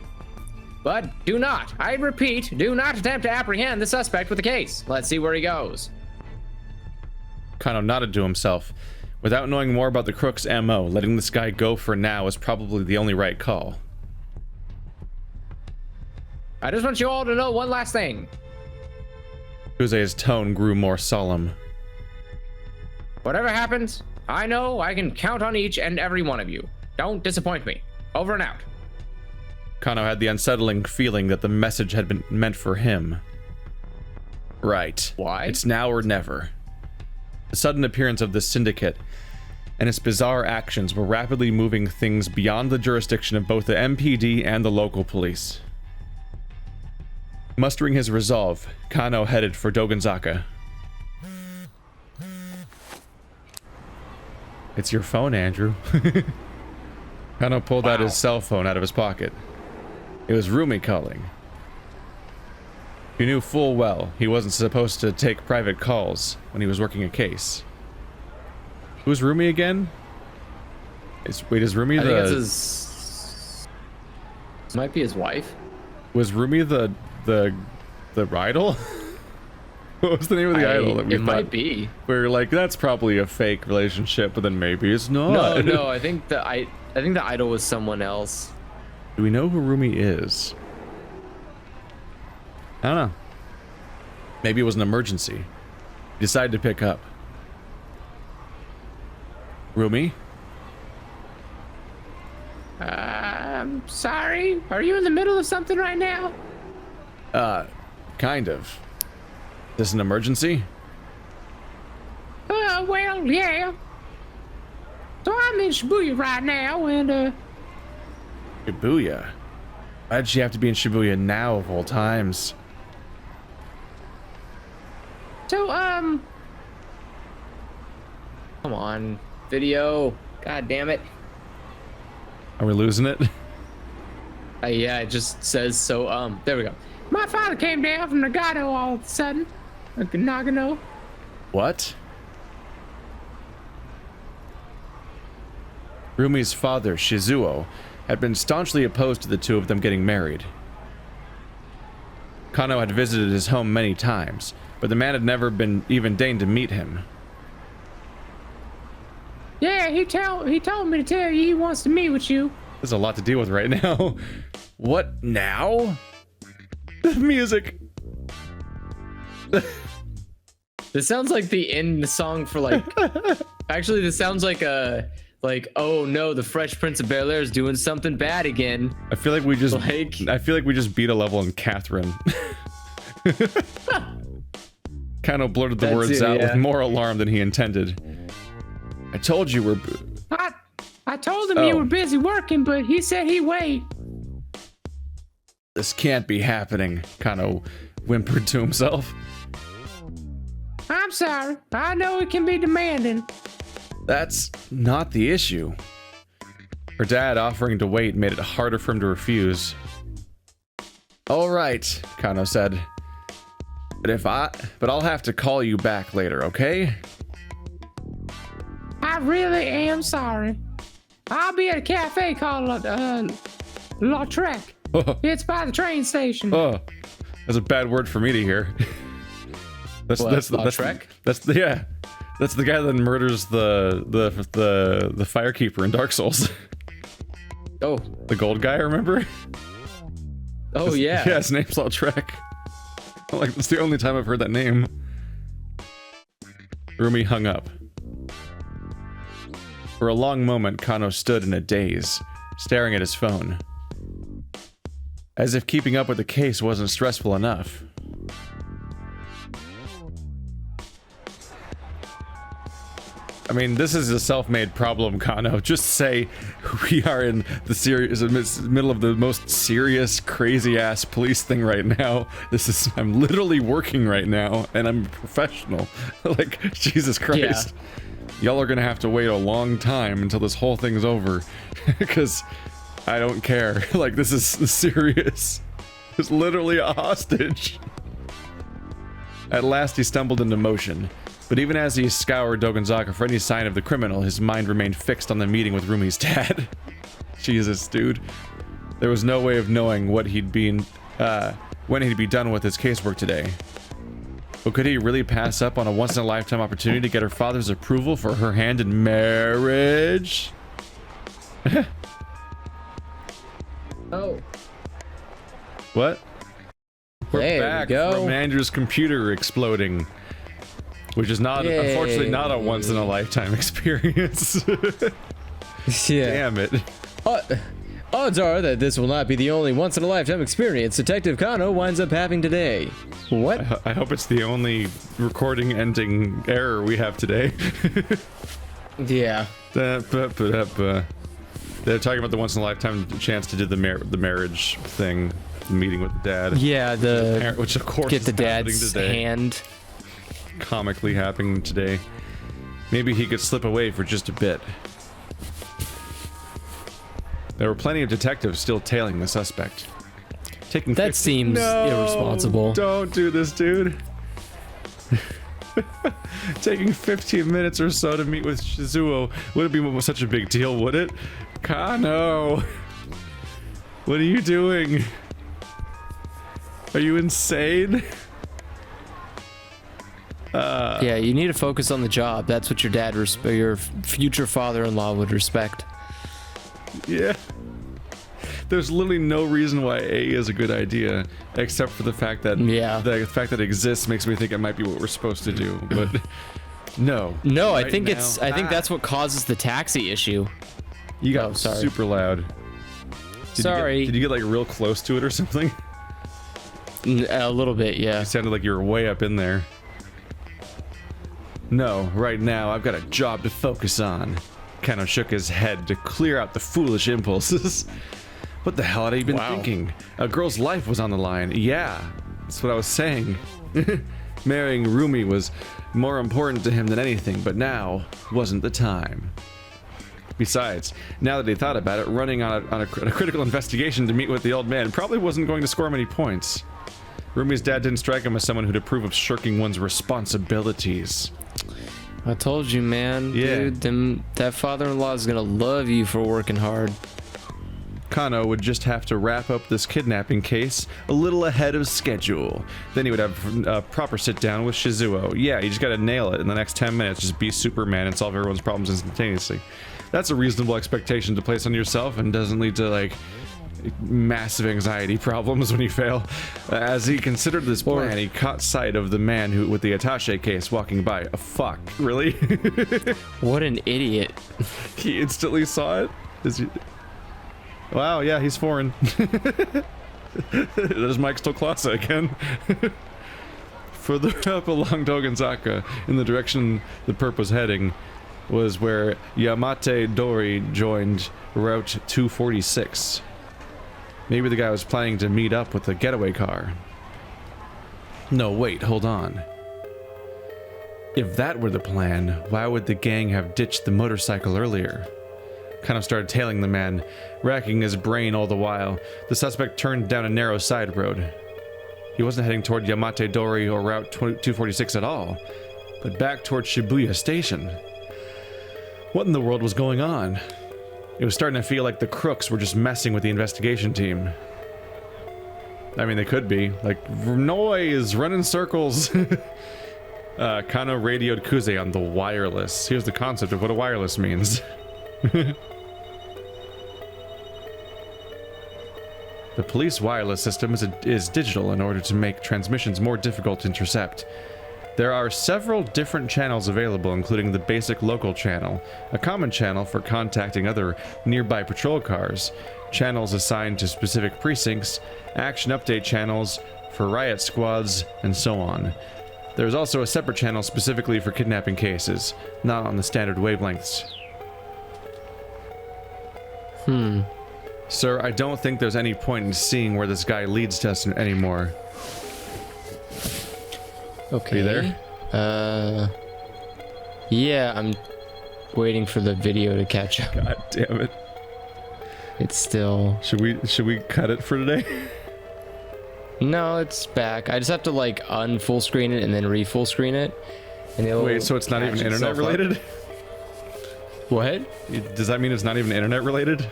B: But do not, I repeat, do not attempt to apprehend the suspect with the case. Let's see where he goes.
A: Kano nodded to himself. Without knowing more about the crook's MO, letting this guy go for now is probably the only right call.
B: I just want you all to know one last thing.
A: Kuze's tone grew more solemn.
B: Whatever happens, I know I can count on each and every one of you. Don't disappoint me. Over and out.
A: Kano had the unsettling feeling that the message had been meant for him. Right.
B: Why?
A: It's now or never. The sudden appearance of the syndicate and its bizarre actions were rapidly moving things beyond the jurisdiction of both the MPD and the local police. Mustering his resolve, Kano headed for Dogonzaka. It's your phone, Andrew. Kano pulled out his cell phone out of his pocket. It was Rumi calling. He knew full well he wasn't supposed to take private calls when he was working a case. Who's Rumi again? Is Rumi
B: I think it's his... This might be his wife.
A: Was Rumi the idol? What was the name of the idol that we thought?
B: It might be.
A: We're like, that's probably a fake relationship, but then maybe it's not.
B: No, I think the idol was someone else.
A: Do we know who Rumi is? I don't know. Maybe it was an emergency. He decided to pick up. Rumi?
B: I'm sorry. Are you in the middle of something right now?
A: Kind of. Is this an emergency?
B: Well, yeah. So I'm in Shibuya right now, and
A: Shibuya? Why'd she have to be in Shibuya now of all times?
B: So, come on, video. God damn it.
A: Are we losing it?
B: Yeah, it just says so, there we go. My father came down from Nagano all of a sudden. Nagano.
A: What? Rumi's father, Shizuo, had been staunchly opposed to the two of them getting married. Kano had visited his home many times, but the man had never been even deigned to meet him.
B: Yeah, he told me to tell you he wants to meet with you.
A: There's a lot to deal with right now. What now? The music.
B: This sounds like the end song for like. Actually, this sounds like a oh no, the Fresh Prince of Bel-Air is doing something bad again.
A: I feel like we just beat a level in Catherine. Kind of blurted the words out with more alarm than he intended. I told you we're.
B: I told him you were busy working, but he said he'd wait.
A: This can't be happening, Kano whimpered to himself.
B: I'm sorry. I know it can be demanding.
A: That's not the issue. Her dad offering to wait made it harder for him to refuse. All right, Kano said. But I'll have to call you back later, okay?
B: I really am sorry. I'll be at a cafe called La Trek. It's by the train station.
A: Oh, that's a bad word for me to hear. That's the guy that murders the firekeeper in Dark Souls.
B: Oh,
A: the gold guy, remember?
B: Oh yeah.
A: Yeah, his name's Lautrec. Like, that's the only time I've heard that name. Rumi hung up. For a long moment, Kano stood in a daze, staring at his phone. As if keeping up with the case wasn't stressful enough. I mean, this is a self-made problem, Kano. Just say we are in the middle of the most serious, crazy-ass police thing right now. I'm literally working right now, and I'm a professional. Like, Jesus Christ. Yeah. Y'all are gonna have to wait a long time until this whole thing's over, because I don't care. Like, this is serious. It's literally a hostage. At last, he stumbled into motion. But even as he scoured Dogenzaka for any sign of the criminal, his mind remained fixed on the meeting with Rumi's dad. Jesus, dude. There was no way of knowing what when he'd be done with his casework today. But could he really pass up on a once-in-a-lifetime opportunity to get her father's approval for her hand in marriage?
B: Oh.
A: What? We're
B: back
A: from Andrew's computer exploding. Which is not, unfortunately, not a once-in-a-lifetime experience.
B: Yeah.
A: Damn it.
B: Odds are that this will not be the only once-in-a-lifetime experience Detective Kano winds up having today. What?
A: I hope it's the only recording ending error we have today.
B: Yeah.
A: They're talking about the once-in-a-lifetime chance to do the marriage thing, the meeting with the dad.
B: Yeah,
A: which of course
B: get the dad's hand.
A: Comically happening today. Maybe he could slip away for just a bit. There were plenty of detectives still tailing the suspect.
B: That seems irresponsible.
A: Don't do this, dude. Taking 15 minutes or so to meet with Shizuo wouldn't be such a big deal, would it? Kano! What are you doing? Are you insane?
B: Yeah, you need to focus on the job. That's what your dad, your future father-in-law would respect.
A: Yeah. There's literally no reason why A is a good idea, except for the fact that the fact that it exists makes me think it might be what we're supposed to do. But no.
B: No, I think that's what causes the taxi issue.
A: You got super loud. Did you get like real close to it or something?
B: A little bit, yeah.
A: You sounded like you were way up in there. No, right now I've got a job to focus on. Kano shook his head to clear out the foolish impulses. What the hell had he been thinking? A girl's life was on the line. Yeah, that's what I was saying. Marrying Rumi was more important to him than anything, but now wasn't the time. Besides, now that he thought about it, running on a critical investigation to meet with the old man probably wasn't going to score many points. Rumi's dad didn't strike him as someone who'd approve of shirking one's responsibilities.
B: I told you, man. Yeah. Dude, that father-in-law is gonna love you for working hard.
A: Kano would just have to wrap up this kidnapping case a little ahead of schedule. Then he would have a proper sit-down with Shizuo. Yeah, you just gotta nail it in the next 10 minutes. Just be Superman and solve everyone's problems instantaneously. That's a reasonable expectation to place on yourself and doesn't lead to, like, massive anxiety problems when you fail. As he considered this plan, he caught sight of the man with the attaché case walking by. Fuck, really?
B: What an idiot.
A: He instantly saw it? Wow, yeah, he's foreign. There's Mike Stoklasa again. Further up along Dogenzaka, in the direction the perp was heading, was where Yamate Dori joined Route 246. Maybe the guy was planning to meet up with the getaway car. No, wait, hold on. If that were the plan, why would the gang have ditched the motorcycle earlier? Kind of started tailing the man, racking his brain all the while. The suspect turned down a narrow side road. He wasn't heading toward Yamate Dori or Route 246 at all, but back toward Shibuya Station. What in the world was going on? It was starting to feel like the crooks were just messing with the investigation team. I mean, they could be. Like, noise, run in circles. Kano radioed Kuze on the wireless. Here's the concept of what a wireless means. The police wireless system is digital in order to make transmissions more difficult to intercept. There are several different channels available, including the basic local channel, a common channel for contacting other nearby patrol cars, channels assigned to specific precincts, action update channels for riot squads, and so on. There is also a separate channel specifically for kidnapping cases, not on the standard wavelengths. Sir, I don't think there's any point in seeing where this guy leads to us anymore.
C: Okay.
A: Are you there?
C: Yeah, I'm waiting for the video to catch up.
A: God damn it.
C: It's still...
A: Should we cut it for today?
C: No, it's back. I just have to like un-full screen it and then re-full screen it. And it'll
A: Wait, so it's not even
C: catch
A: internet
C: itself up.
A: related?
C: What?
A: Does that mean it's not even internet related?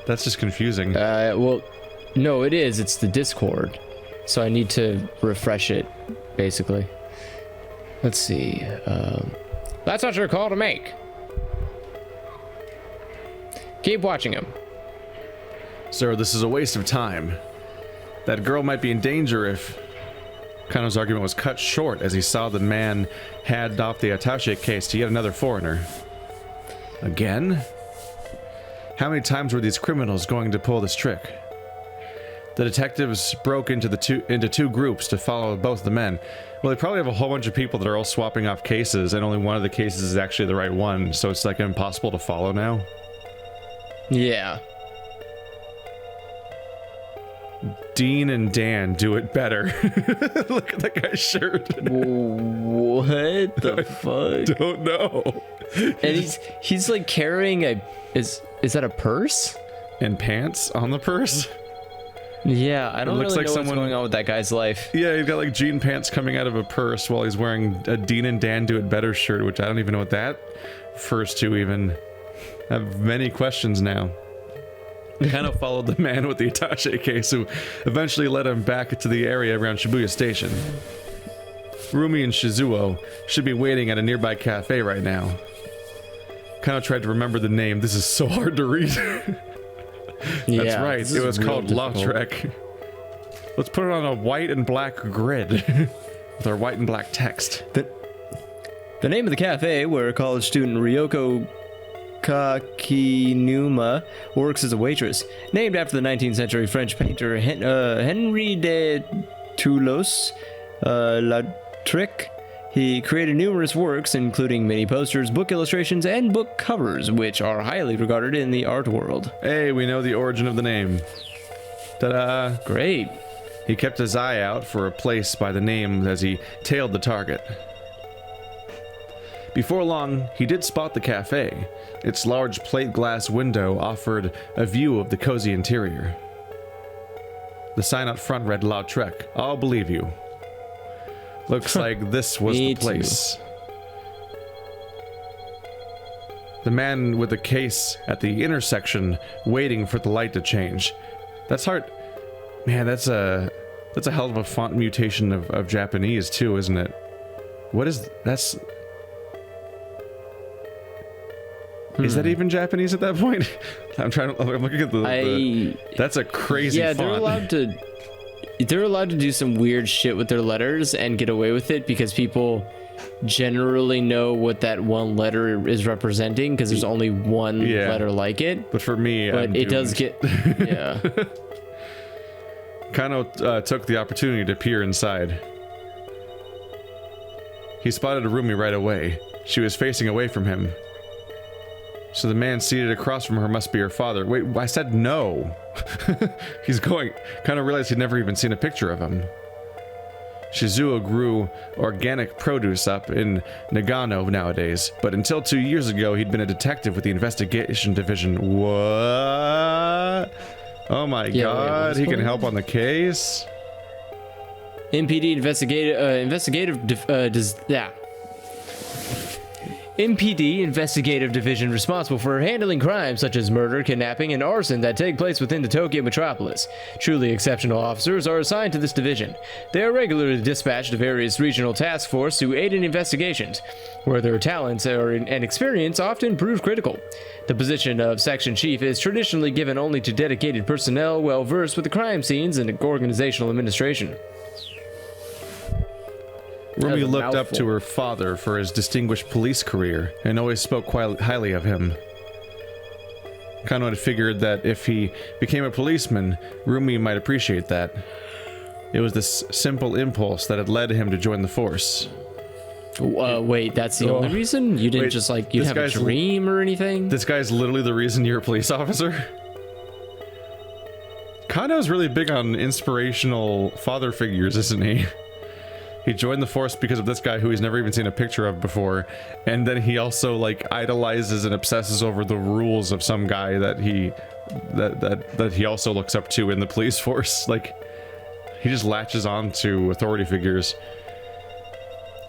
A: That's just confusing.
C: Well, no, it is. It's the Discord. So I need to refresh it, basically. Let's see. That's not your call to make. Keep watching him.
A: Sir, this is a waste of time. That girl might be in danger if... Kano's argument was cut short as he saw the man hand off the attaché case to yet another foreigner. Again? How many times were these criminals going to pull this trick? The detectives broke into two groups to follow both the men. Well, they probably have a whole bunch of people that are all swapping off cases, and only one of the cases is actually the right one, so it's like impossible to follow now.
C: Yeah.
A: Dean and Dan do it better. Look at that guy's shirt.
C: What the fuck?
A: Don't know.
C: And he's like carrying a... Is that a purse?
A: And pants on the purse?
C: Yeah, I don't
A: looks
C: really
A: like
C: know
A: someone-
C: what's going on with that guy's life.
A: Yeah, he's got like jean pants coming out of a purse while he's wearing a Dean and Dan do it better shirt, which I don't even know what that refers to even. I have many questions now. Kind of followed the man with the attaché case who eventually led him back to the area around Shibuya Station. Rumi and Shizuo should be waiting at a nearby cafe right now. Kind of tried to remember the name. This is so hard to read. That's right.
C: this
A: It
C: is
A: was
C: real
A: called
C: difficult.
A: Lautrec. Let's put it on a white and black grid with our white and black text.
C: The name of the cafe where college student Ryoko Kakinuma works as a waitress, named after the 19th century French painter Henri de Toulouse-Lautrec. He created numerous works, including many posters, book illustrations, and book covers, which are highly regarded in the art world.
A: Hey, we know the origin of the name. Ta-da!
C: Great.
A: He kept his eye out for a place by the name as he tailed the target. Before long, he did spot the cafe. Its large plate glass window offered a view of the cozy interior. The sign out front read Lautrec. I'll believe you. Looks like this was
C: Me
A: the place. The man with the case at the intersection waiting for the light to change. That's hard. Man, that's a hell of a font mutation of Japanese too, isn't it? What is that's Is that even Japanese at that point? I'm looking at the that's a crazy
C: Yeah,
A: font.
C: they're allowed to do some weird shit with their letters and get away with it because people generally know what that one letter is representing because there's only one letter like it.
A: But for me,
C: but it does get yeah.
A: Kano took the opportunity to peer inside. He spotted Rumi right away. She was facing away from him. So the man seated across from her must be her father. Wait, I said no. He's going. Kind of realized he'd never even seen a picture of him. Shizuo grew organic produce up in Nagano nowadays, but until 2 years ago, he'd been a detective with the investigation division. What? Oh my god, he can help on the case?
C: MPD MPD investigative division responsible for handling crimes such as murder, kidnapping, and arson that take place within the Tokyo metropolis. Truly exceptional officers are assigned to this division. They are regularly dispatched to various regional task forces to aid in investigations, where their talents and experience often prove critical. The position of section chief is traditionally given only to dedicated personnel well versed with the crime scenes and organizational administration.
A: Rumi
C: That's a
A: looked up to
C: mouthful.
A: her father for his distinguished police career and always spoke quite highly of him. Kano had figured that if he became a policeman, Rumi might appreciate that. It was this simple impulse that had led him to join the force.
C: Wait, that's the only reason? You didn't
A: Wait,
C: just like, you
A: this
C: have a
A: guy's
C: dream or anything?
A: This guy's literally the reason you're a police officer? Kano's really big on inspirational father figures, isn't he? He joined the force because of this guy who he's never even seen a picture of before, and then he also like idolizes and obsesses over the rules of some guy that he also looks up to in the police force. Like, he just latches on to authority figures.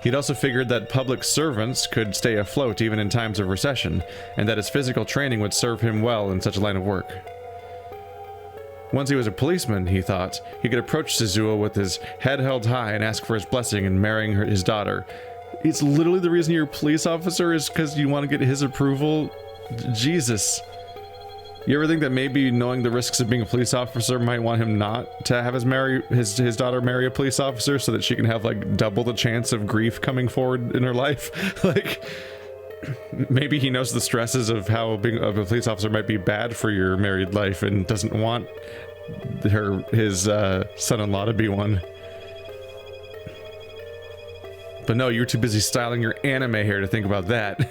A: He'd also figured that public servants could stay afloat even in times of recession, and that his physical training would serve him well in such a line of work. Once he was a policeman, he thought, he could approach Shizuo with his head held high and ask for his blessing in marrying his daughter. It's literally the reason you're a police officer is because you want to get his approval? Jesus. You ever think that maybe knowing the risks of being a police officer might want him not to have his daughter marry a police officer so that she can have like double the chance of grief coming forward in her life? Like, maybe he knows the stresses of how being a police officer might be bad for your married life and doesn't want his son-in-law to be one. But no, you're too busy styling your anime hair to think about that.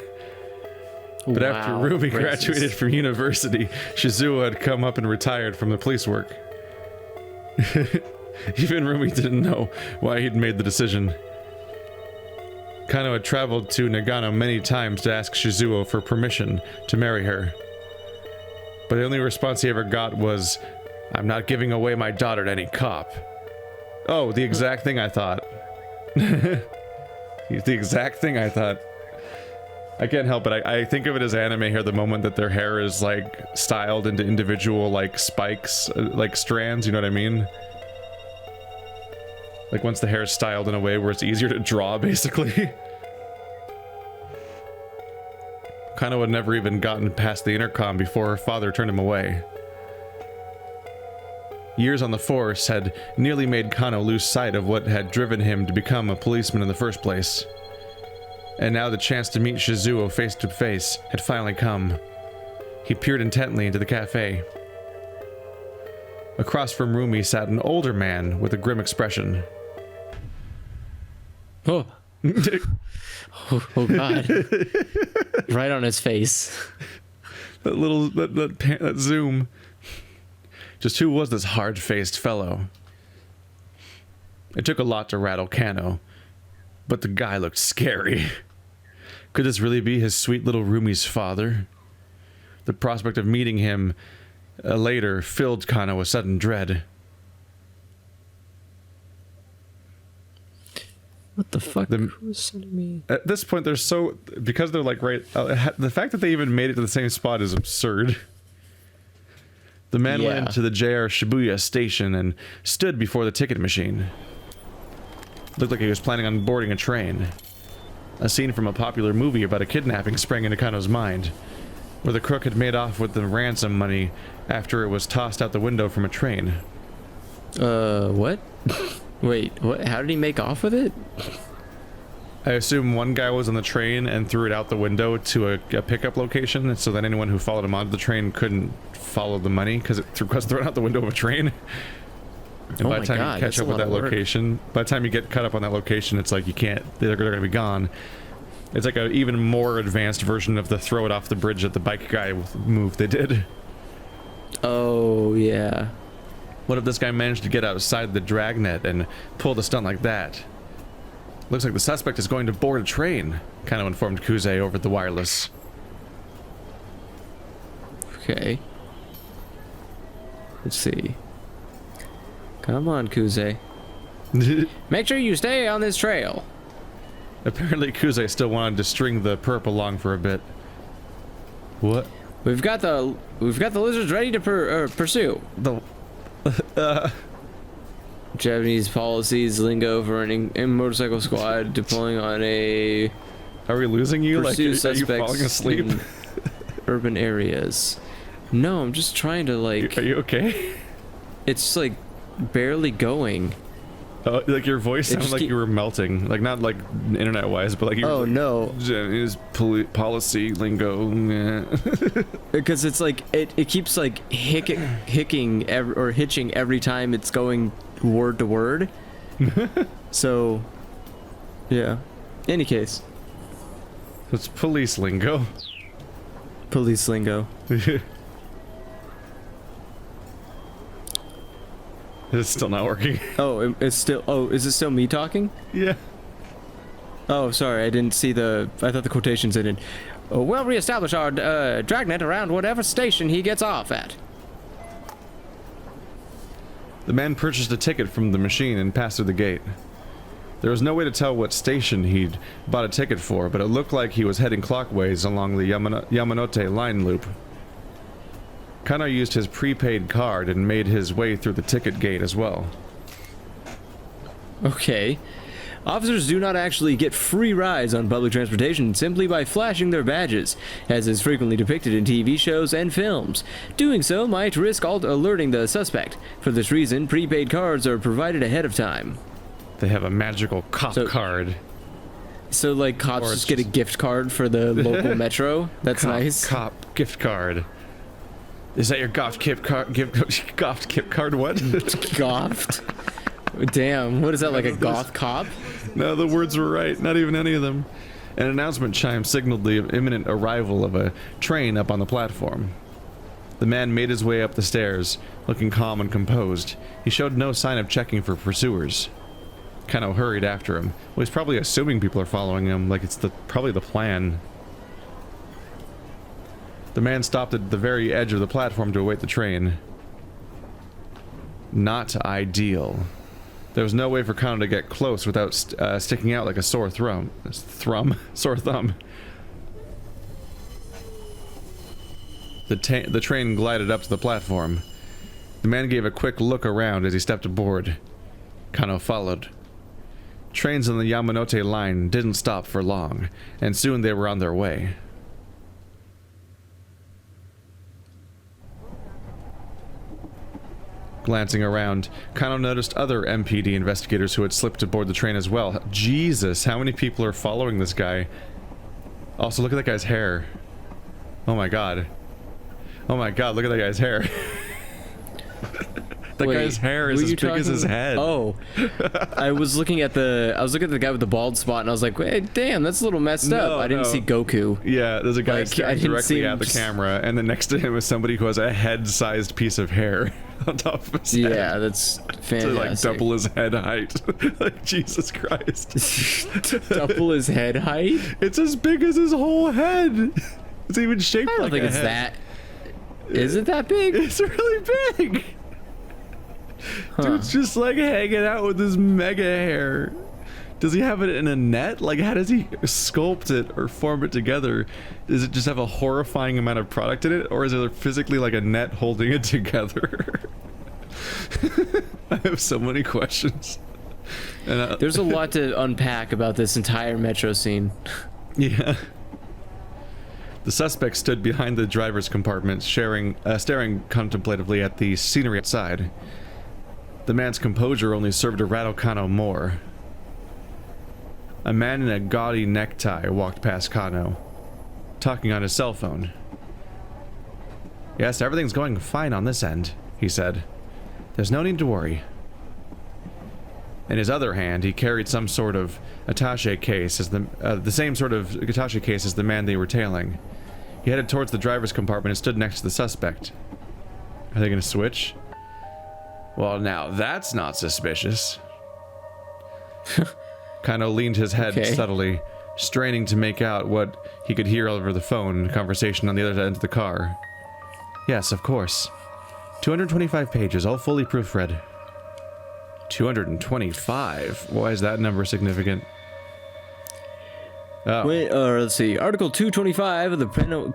A: But after Rumi graduated from university, Shizuo had come up and retired from the police work. Even Rumi didn't know why he'd made the decision. Kano had traveled to Nagano many times to ask Shizuo for permission to marry her. But the only response he ever got was, "I'm not giving away my daughter to any cop." Oh, the exact thing I thought. The exact thing I thought. I can't help it. I think of it as anime hair the moment that their hair is like styled into individual like spikes, like strands, you know what I mean? Like once the hair is styled in a way where it's easier to draw, basically. Kano had never even gotten past the intercom before her father turned him away. Years on the force had nearly made Kano lose sight of what had driven him to become a policeman in the first place. And now the chance to meet Shizuo face to face had finally come. He peered intently into the cafe. Across from Rumi sat an older man with a grim expression.
C: Oh. Oh God. Right on his face.
A: That zoom. Just who was this hard-faced fellow? It took a lot to rattle Kano, but the guy looked scary. Could this really be his sweet little Rumi's father? The prospect of meeting him later filled Kano with sudden dread.
C: What the fuck? Who's sending me?
A: At this point, because they're like right. The fact that they even made it to the same spot is absurd. The man went into the JR Shibuya station and stood before the ticket machine. Looked like he was planning on boarding a train. A scene from a popular movie about a kidnapping sprang into Kano's mind, where the crook had made off with the ransom money after it was tossed out the window from a train.
C: What? Wait, what? How did he make off with it?
A: I assume one guy was on the train and threw it out the window to a pickup location, so that anyone who followed him onto the train couldn't follow the money because it was thrown out the window of a train. And by the time you catch up with that location, by the time you get cut up on that location, it's like you can't, they're going to be gone. It's like an even more advanced version of the throw it off the bridge at the bike guy move they did.
C: Oh, yeah.
A: What if this guy managed to get outside the dragnet and pulled a stunt like that? Looks like the suspect is going to board a train, kind of informed Kuze over the wireless.
C: Okay. Let's see. Come on, Kuze. Make sure you stay on this trail.
A: Apparently Kuze still wanted to string the perp along for a bit. What?
C: We've got the lizards ready to pursue. Japanese policies, lingo for an motorcycle squad deploying on a.
A: Are we losing you? Like, are you
C: suspects
A: falling asleep?
C: in urban areas. No, I'm just trying to like.
A: Are you okay?
C: It's like barely going.
A: Oh, like your voice sounded
C: just
A: like you were melting. Like not like internet-wise, but like you.
C: Oh no!
A: Is policy lingo. Yeah.
C: Because it's like it keeps like hitching every time it's going word to word. So, yeah. Any case.
A: It's police lingo.
C: Police lingo.
A: It's still not working.
C: Oh, it's still. Oh, is it still me talking?
A: Yeah.
C: Oh, sorry, I didn't see the. I thought the quotations ended. Oh, we'll reestablish our dragnet around whatever station he gets off at.
A: The man purchased a ticket from the machine and passed through the gate. There was no way to tell what station he'd bought a ticket for, but it looked like he was heading clockwise along the Yamanote line loop. Kano used his prepaid card and made his way through the ticket gate as well.
C: Okay. Officers do not actually get free rides on public transportation simply by flashing their badges, as is frequently depicted in TV shows and films. Doing so might risk alerting the suspect. For this reason, prepaid cards are provided ahead of time.
A: They have a magical cop card.
C: So, like, cops
A: Or
C: just get a gift card for the local metro? That's nice.
A: Cop gift card. Is that your Goft Kip card? Goft Kip card? What?
C: Goft? Damn, what is that, like a goth cop?
A: No, the words were right. Not even any of them. An announcement chime signaled the imminent arrival of a train up on the platform. The man made his way up the stairs, looking calm and composed. He showed no sign of checking for pursuers. Kano hurried after him. Well, he's probably assuming people are following him, like it's probably the plan. The man stopped at the very edge of the platform to await the train. Not ideal. There was no way for Kano to get close without sticking out like a sore thumb. Sore thumb. The train glided up to the platform. The man gave a quick look around as he stepped aboard. Kano followed. Trains on the Yamanote line didn't stop for long, and soon they were on their way. Glancing around, Kano noticed other MPD investigators who had slipped aboard the train as well. Jesus, how many people are following this guy? Also, look at that guy's hair. Oh my god. Oh my god, look at that guy's hair. That guy's hair is as big as his head.
C: Oh, I was looking at the guy with the bald spot, and I was like, "Wait, damn, that's a little messed up." I didn't see Goku.
A: Yeah, there's a guy staring directly at the camera, and then next to him is somebody who has a head-sized piece of hair on top of his head.
C: Yeah, that's fantastic.
A: To like double his head height. Like, Jesus Christ.
C: Double his head height?
A: It's as big as his whole head. It's even shaped like a head. I don't think it's
C: that. Is it that big?
A: It's really big. Dude's just like hanging out with his mega hair. Does he have it in a net? Like, how does he sculpt it or form it together? Does it just have a horrifying amount of product in it, or is there physically like a net holding it together? I have so many questions. And,
C: there's a lot to unpack about this entire metro scene.
A: Yeah. The suspect stood behind the driver's compartment, staring contemplatively at the scenery outside. The man's composure only served to rattle Kano more. A man in a gaudy necktie walked past Kano, talking on his cell phone. "Yes, everything's going fine on this end," he said. "There's no need to worry." In his other hand, he carried some sort of attaché case, as the same sort of attaché case as the man they were tailing. He headed towards the driver's compartment and stood next to the suspect. Are they going to switch? Well, now that's not suspicious. Kano leaned his head subtly, straining to make out what he could hear over the phone conversation on the other end of the car. "Yes, of course. 225 pages, all fully proofread." 225? Why is that number significant? Oh.
C: Wait, let's see. Article 225 of the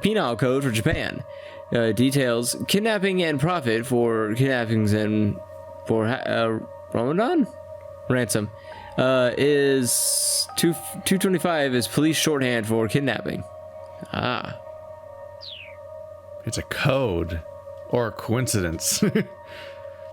C: Penal Code for Japan details kidnapping and profit for kidnappings and for Ramadan? Ransom. Is 225 is police shorthand for kidnapping. Ah.
A: It's a code. Or a coincidence.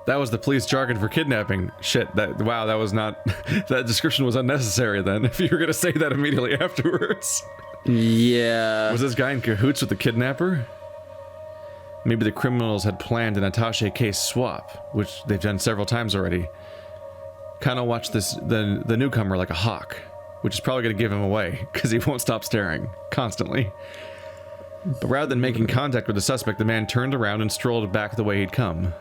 A: That was the police jargon for kidnapping. Shit, that was not... that description was unnecessary then, if you were gonna say that immediately afterwards.
C: Yeah.
A: Was this guy in cahoots with the kidnapper? Maybe the criminals had planned an attaché case swap, which they've done several times already. Kano watched the newcomer like a hawk, which is probably gonna give him away, because he won't stop staring, constantly. But rather than making contact with the suspect, the man turned around and strolled back the way he'd come.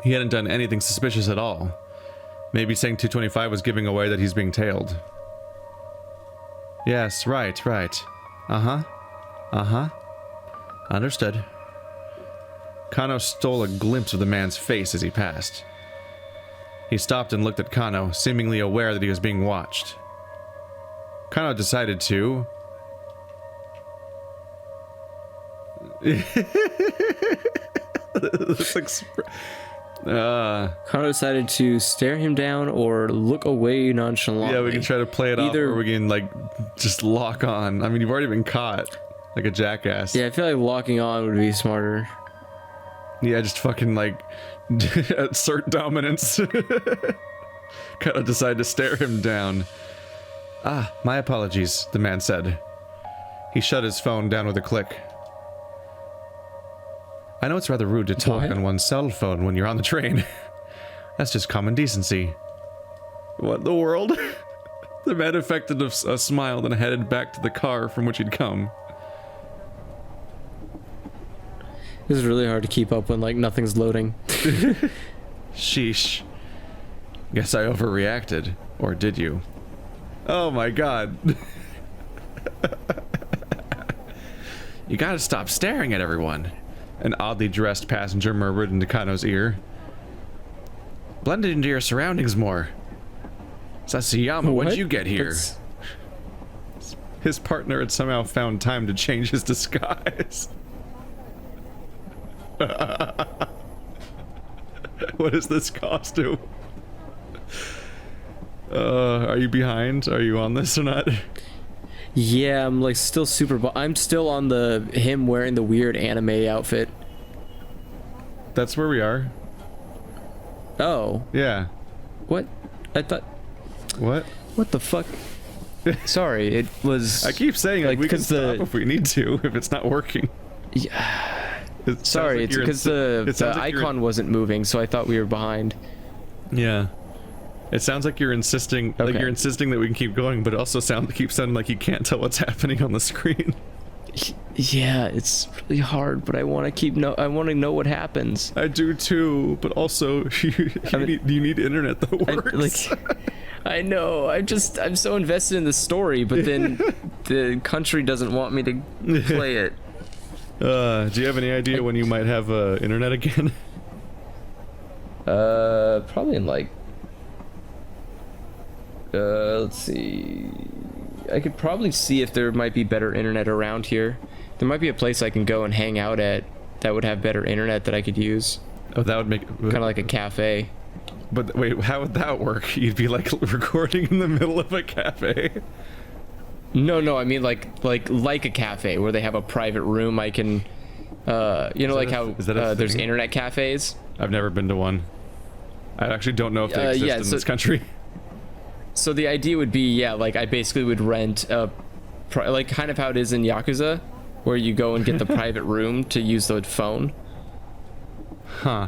A: He hadn't done anything suspicious at all. Maybe saying 225 was giving away that he's being tailed. Yes, right. Uh-huh. Understood. Kano stole a glimpse of the man's face as he passed. He stopped and looked at Kano, seemingly aware that he was being watched. Kano decided to... This looks...
C: Kano decided to stare him down or look away nonchalantly.
A: Yeah, we can try to play it off, or we can, like, just lock on. I mean, you've already been caught, like a jackass.
C: Yeah, I feel like locking on would be smarter.
A: Yeah, just fucking, like, assert dominance. Kano decided to stare him down. Ah, my apologies, the man said. He shut his phone down with a click. I know it's rather rude to talk on one's cell phone when you're on the train. That's just common decency. What in the world? The man affected a smile, then headed back to the car from which he'd come.
C: This is really hard to keep up when, like, nothing's loading.
A: Sheesh. Guess I overreacted. Or did you? Oh my god. You gotta stop staring at everyone. An oddly dressed passenger murmured into Kano's ear. Blend it into your surroundings more. Sasayama, when'd you get here? His partner had somehow found time to change his disguise. What is this costume? Are you behind? Are you on this or not?
C: Yeah, I'm like still I'm still on the him wearing the weird anime outfit.
A: That's where we are.
C: Oh.
A: Yeah.
C: What? I thought...
A: What?
C: What the fuck? Sorry, it was...
A: I keep saying, like, we can stop if we need to, if it's not working.
C: Yeah. Sorry, it's because the icon wasn't moving, so I thought we were behind.
A: Yeah. It sounds like you're insisting, like you're insisting that we can keep going, but it also keeps sounding like you can't tell what's happening on the screen.
C: Yeah, it's really hard, but I want to I want to know what happens.
A: I do too, but also you need internet that works.
C: I know. I'm so invested in the story, but then the country doesn't want me to play it.
A: Do you have any idea when you might have internet again?
C: Probably in like. Let's see. I could probably see if there might be better internet around here. There might be a place I can go and hang out at that would have better internet that I could use.
A: Oh, that would make
C: kind of like a cafe.
A: But wait, how would that work? You'd be like recording in the middle of a cafe?
C: No, I mean like a cafe where they have a private room I can you know, like how there's internet cafes.
A: I've never been to one. I actually don't know if they exist in this country.
C: So the idea would be, yeah, like I basically would rent like kind of how it is in Yakuza, where you go and get the private room to use the phone.
A: Huh.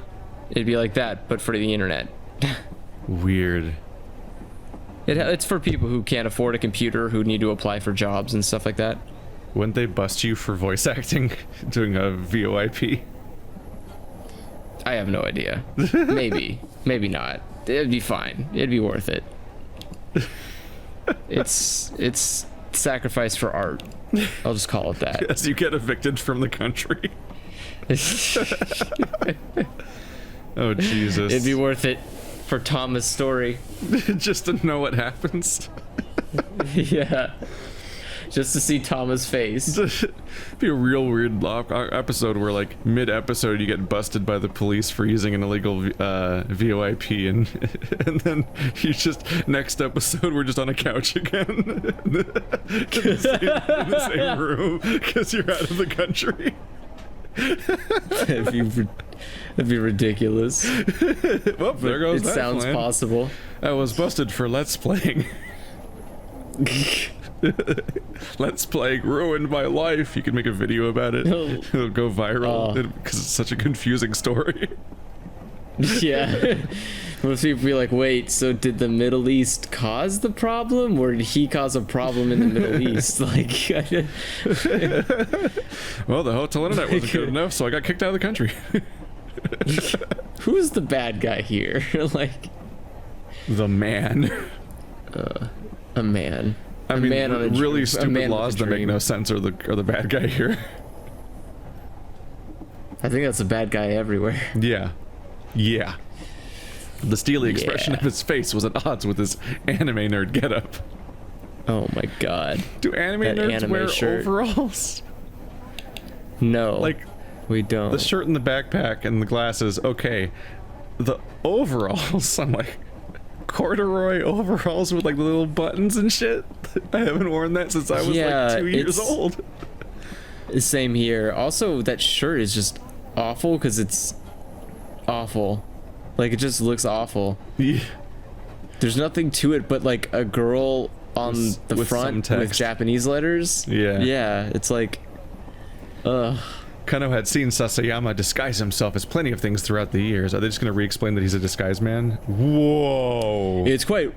C: It'd be like that, but for the internet.
A: Weird.
C: It's for people who can't afford a computer, who need to apply for jobs and stuff like that.
A: Wouldn't they bust you for voice acting, doing a VoIP?
C: I have no idea. Maybe not. It'd be fine. It'd be worth it. It's sacrifice for art. I'll just call it that.
A: As you get evicted from the country. Oh Jesus.
C: It'd be worth it for Thomas' story.
A: Just to know what happens.
C: Yeah. Just to see Thomas' face.
A: It'd be a real weird episode where, like, mid-episode you get busted by the police for using an illegal VoIP, and then you just, next episode we're just on a couch again. in the same room, because you're out of the country.
C: That'd be ridiculous.
A: Well, there goes
C: It
A: that
C: sounds
A: plan.
C: possible.
A: I was busted for Let's Playing. Let's Play ruined my life. You can make a video about it. It'll go viral because it's such a confusing story.
C: Yeah. Most people be like, wait, so did the Middle East cause the problem, or did he cause a problem in the Middle East? Like,
A: well, the hotel internet wasn't good enough, so I got kicked out of the country.
C: who's the bad guy here? Like,
A: The man.
C: a man.
A: I mean,
C: man on a
A: really
C: a
A: stupid
C: man with
A: laws
C: a
A: that make
C: dream.
A: no sense are the bad guy here.
C: I think that's a bad guy everywhere.
A: Yeah. Yeah. The steely expression
C: Yeah.
A: of his face was at odds with his anime nerd getup.
C: Oh my god.
A: Do anime
C: That
A: nerds
C: anime
A: wear
C: shirt.
A: overalls?
C: No.
A: Like,
C: we don't.
A: the shirt and the backpack and the glasses, okay. The overalls, I'm like, corduroy overalls with like the little buttons and shit. I haven't worn that since I was like 2 years
C: it's-
A: old.
C: Same here. Also, that shirt is just awful because it's awful. Like, it just looks awful.
A: Yeah.
C: There's nothing to it but like a girl on the
A: with some
C: front with
A: text.
C: Japanese letters.
A: Yeah.
C: Yeah, it's like, ugh.
A: Kano had seen Sasayama disguise himself as plenty of things throughout the years. Are they just going to re-explain that he's a disguise man? Whoa.
C: It's quite.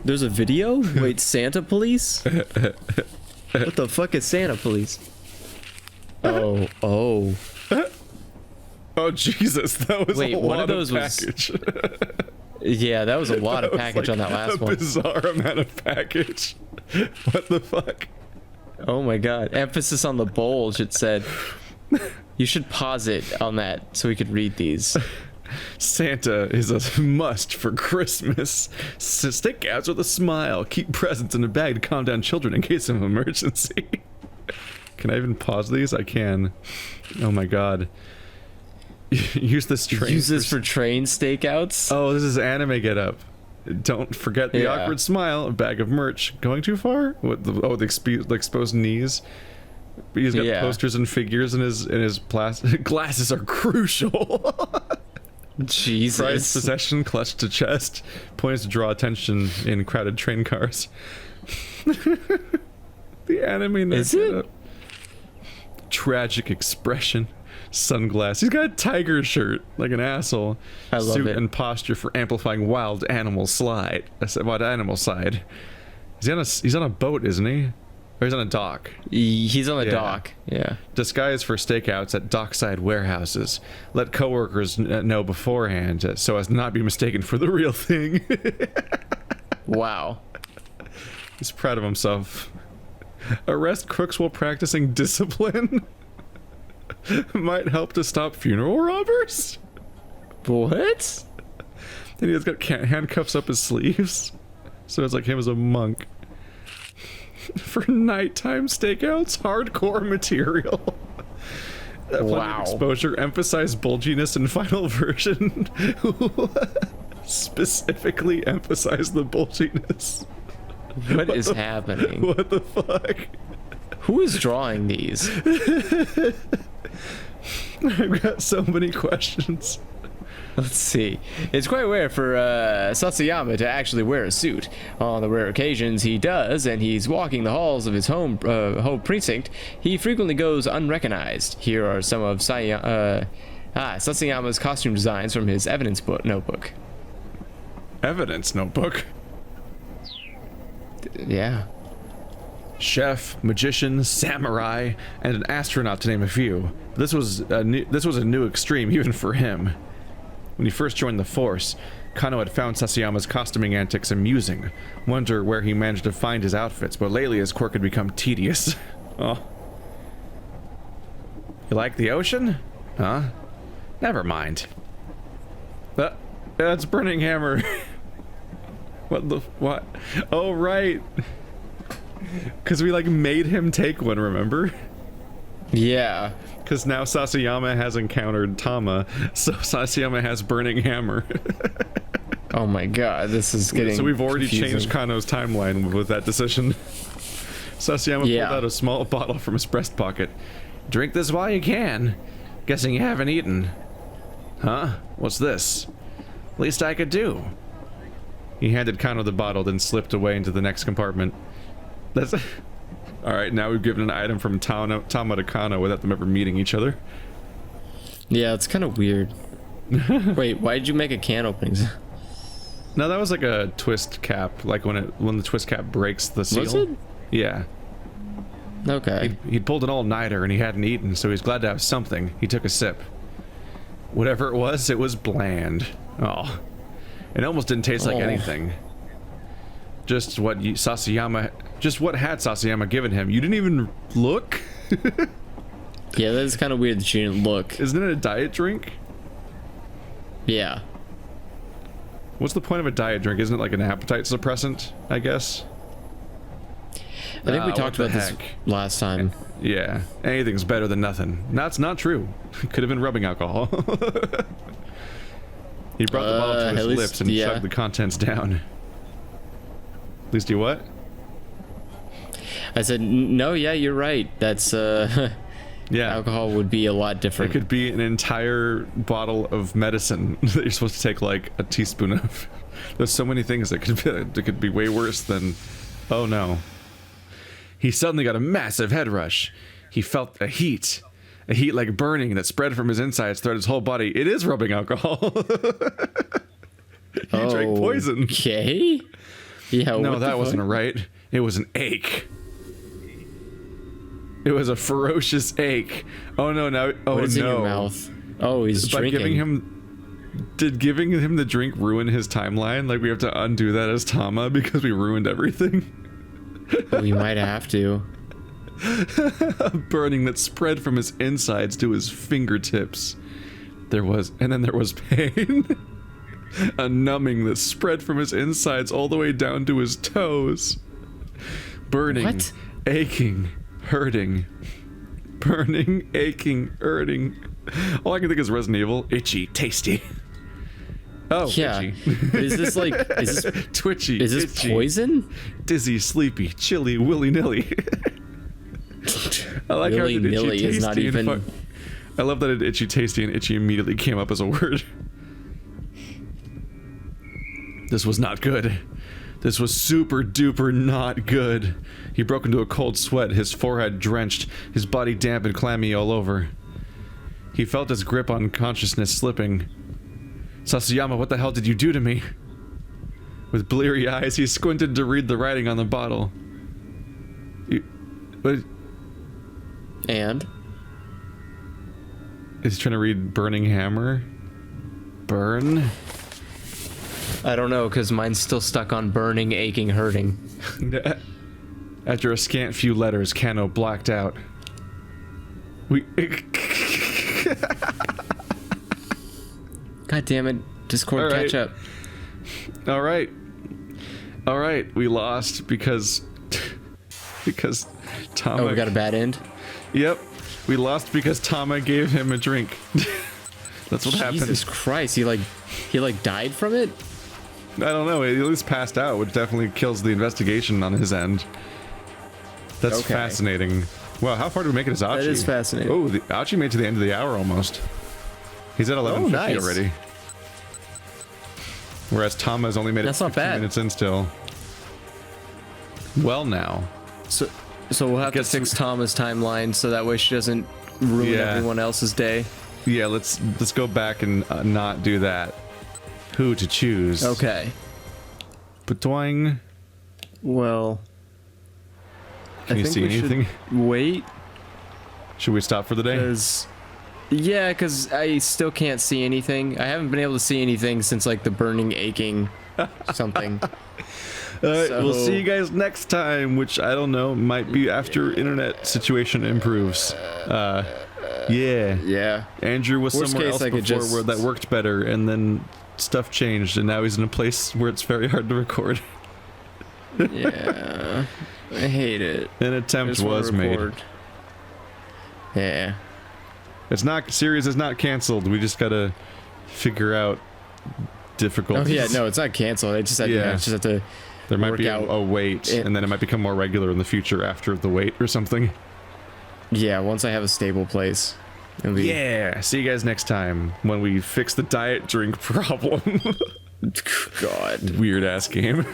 C: There's a video? Wait, Santa Police? What the fuck is Santa Police? Oh.
A: Oh, Jesus, that was
C: Wait,
A: a
C: one
A: lot
C: of those was-
A: package.
C: Yeah, that was a lot of
A: That was
C: package
A: like
C: on that last
A: a
C: one.
A: bizarre amount of package. What the fuck?
C: Oh my god. Emphasis on the bulge, it said. You should pause it on that so we could read these.
A: Santa is a must for Christmas. Stakeouts with a smile. Keep presents in a bag to calm down children in case of emergency. Can I even pause these? I can. Oh my god. Use this train.
C: Use this for train stakeouts?
A: Oh, this is anime get up. Don't forget the
C: Yeah.
A: awkward smile. A bag of merch. Going too far? What? The exposed knees. He's got
C: Yeah.
A: posters and figures in his plastic. Glasses are crucial. Prized
C: Jesus.
A: possession clutched to chest. Points to draw attention in crowded train cars. The anime nerd
C: Is it?
A: getup. Tragic expression. Sunglasses. He's got a tiger shirt, like an asshole.
C: I love
A: Suit
C: it.
A: and posture for amplifying wild animal slide. I said, wild animal side. He's on a boat, isn't he? Or he's on a dock.
C: He's on the
A: Yeah.
C: dock. Yeah.
A: Disguise for stakeouts at dockside warehouses. Let coworkers know beforehand so as not be mistaken for the real thing.
C: Wow.
A: He's proud of himself. Arrest crooks while practicing discipline. Might help to stop funeral robbers.
C: What?
A: And he's got handcuffs up his sleeves. So it's like him as a monk. For nighttime stakeouts, hardcore material. Plenty of
C: Wow.
A: exposure, emphasize bulginess in final version. Specifically emphasize the bulginess.
C: What is happening?
A: What the fuck?
C: Who is drawing these?
A: I've got so many questions.
C: Let's see. It's quite rare for Sasayama to actually wear a suit. On the rare occasions he does, and he's walking the halls of his home precinct, he frequently goes unrecognized. Here are some of Sasayama's costume designs from his evidence notebook.
A: Evidence notebook.
C: Yeah.
A: Chef, magician, samurai, and an astronaut, to name a few. This was a new extreme even for him. When he first joined the force, Kano had found Sasayama's costuming antics amusing. Wonder where he managed to find his outfits, but lately his quirk had become tedious. Oh. You like the ocean? Huh? Never mind. That's Burning Hammer. What? Oh, right. Because we, like, made him take one, remember?
C: Yeah.
A: Because now Sasayama has encountered Tama, so Sasayama has Burning Hammer.
C: Oh my god, this is getting
A: So we've already
C: confusing.
A: changed Kano's timeline with that decision. Sasayama
C: Yeah.
A: pulled out a small bottle from his breast pocket. Drink this while you can. Guessing you haven't eaten. Huh? What's this? Least I could do. He handed Kano the bottle, then slipped away into the next compartment. That's... Alright, now we've given an item from Tama to Kano without them ever meeting each other.
C: Yeah, it's kind of weird. Wait, why did you make a can opening?
A: No, that was like a twist cap, like when the twist cap breaks the seal.
C: Was it?
A: Yeah.
C: Okay.
A: He'd pulled an all-nighter and he hadn't eaten, so he's glad to have something. He took a sip. Whatever it was bland. Oh. It almost didn't taste like anything. Just what had Sasayama given him? You didn't even look?
C: Yeah, that is kind of weird that you didn't look.
A: Isn't it a diet drink?
C: Yeah.
A: What's the point of a diet drink? Isn't it like an appetite suppressant, I guess?
C: I think we talked about this last time.
A: Yeah, anything's better than nothing. That's not true. Could have been rubbing alcohol. He brought the bottle to his lips and chugged the contents down. At least you what?
C: I said, no, yeah, you're right. That's,
A: yeah.
C: alcohol would be a lot different.
A: It could be an entire bottle of medicine that you're supposed to take like a teaspoon of. There's so many things that could be way worse than... Oh no. He suddenly got a massive head rush. He felt a heat like burning that spread from his insides throughout his whole body. It is rubbing alcohol. He drank poison.
C: Okay. Yeah.
A: No, that wasn't right. It was an ache. It was a ferocious ache. Oh no! Now, oh
C: what is
A: no!
C: In your mouth? Oh, he's drinking.
A: Did giving him the drink ruin his timeline? Like we have to undo that as Tama because we ruined everything.
C: We might have to.
A: A burning that spread from his insides to his fingertips. And then there was pain. A numbing that spread from his insides all the way down to his toes. Burning,
C: what?
A: Aching, hurting. Burning, aching, hurting. All I can think is Resident Evil. Itchy, tasty. Oh,
C: yeah.
A: itchy.
C: Is this
A: twitchy?
C: Is this
A: itchy,
C: poison?
A: Dizzy, sleepy, chilly, willy-nilly. I like how it
C: Willy-nilly
A: itchy,
C: is not
A: tasty,
C: even...
A: I love that it itchy, tasty, and itchy immediately came up as a word. This was not good. This was super duper not good. He broke into a cold sweat, his forehead drenched, his body damp and clammy all over. He felt his grip on consciousness slipping. Sasayama, what the hell did you do to me? With bleary eyes, he squinted to read the writing on the bottle. What?
C: And?
A: Is he trying to read Burning Hammer? Burn?
C: I don't know, because mine's still stuck on burning, aching, hurting.
A: After a scant few letters, Kano blacked out.
C: God damn it. Discord, catch up.
A: Alright, we lost because Tama...
C: Oh, we got a bad end?
A: Yep, we lost because Tama gave him a drink. That's what happened.
C: Jesus Christ, he died from it?
A: I don't know, he at least passed out, which definitely kills the investigation on his end. That's fascinating. Wow, how far did we make it as Achi?
C: That is fascinating.
A: Oh, Achi made it to the end of the hour almost. He's at 11:50 already. Whereas Tama's only made it 15 minutes in still. Well now.
C: So we'll have to fix Tama's timeline so that way she doesn't ruin everyone else's day.
A: Yeah, let's go back and not do that. Who to choose?
C: Okay.
A: Patoing.
C: Well,
A: Can you see anything?
C: Wait.
A: Should we stop for the day?
C: Because I still can't see anything. I haven't been able to see anything since like the burning, aching something.
A: Alright, we'll see you guys next time, which I don't know, might be after internet situation improves. Yeah. Andrew was
C: Worst
A: somewhere
C: case,
A: else before where that worked better, and then stuff changed, and now he's in a place where it's very hard to record.
C: Yeah. I hate it.
A: An attempt was made.
C: Yeah.
A: It's not, series is not canceled. We just gotta figure out difficulties.
C: Oh yeah, no, it's not canceled. I just have to
A: there might be a wait, and then it might become more regular in the future after the wait or something.
C: Yeah, once I have a stable place.
A: Yeah, see you guys next time when we fix the diet drink problem.
B: God.
A: Weird ass game.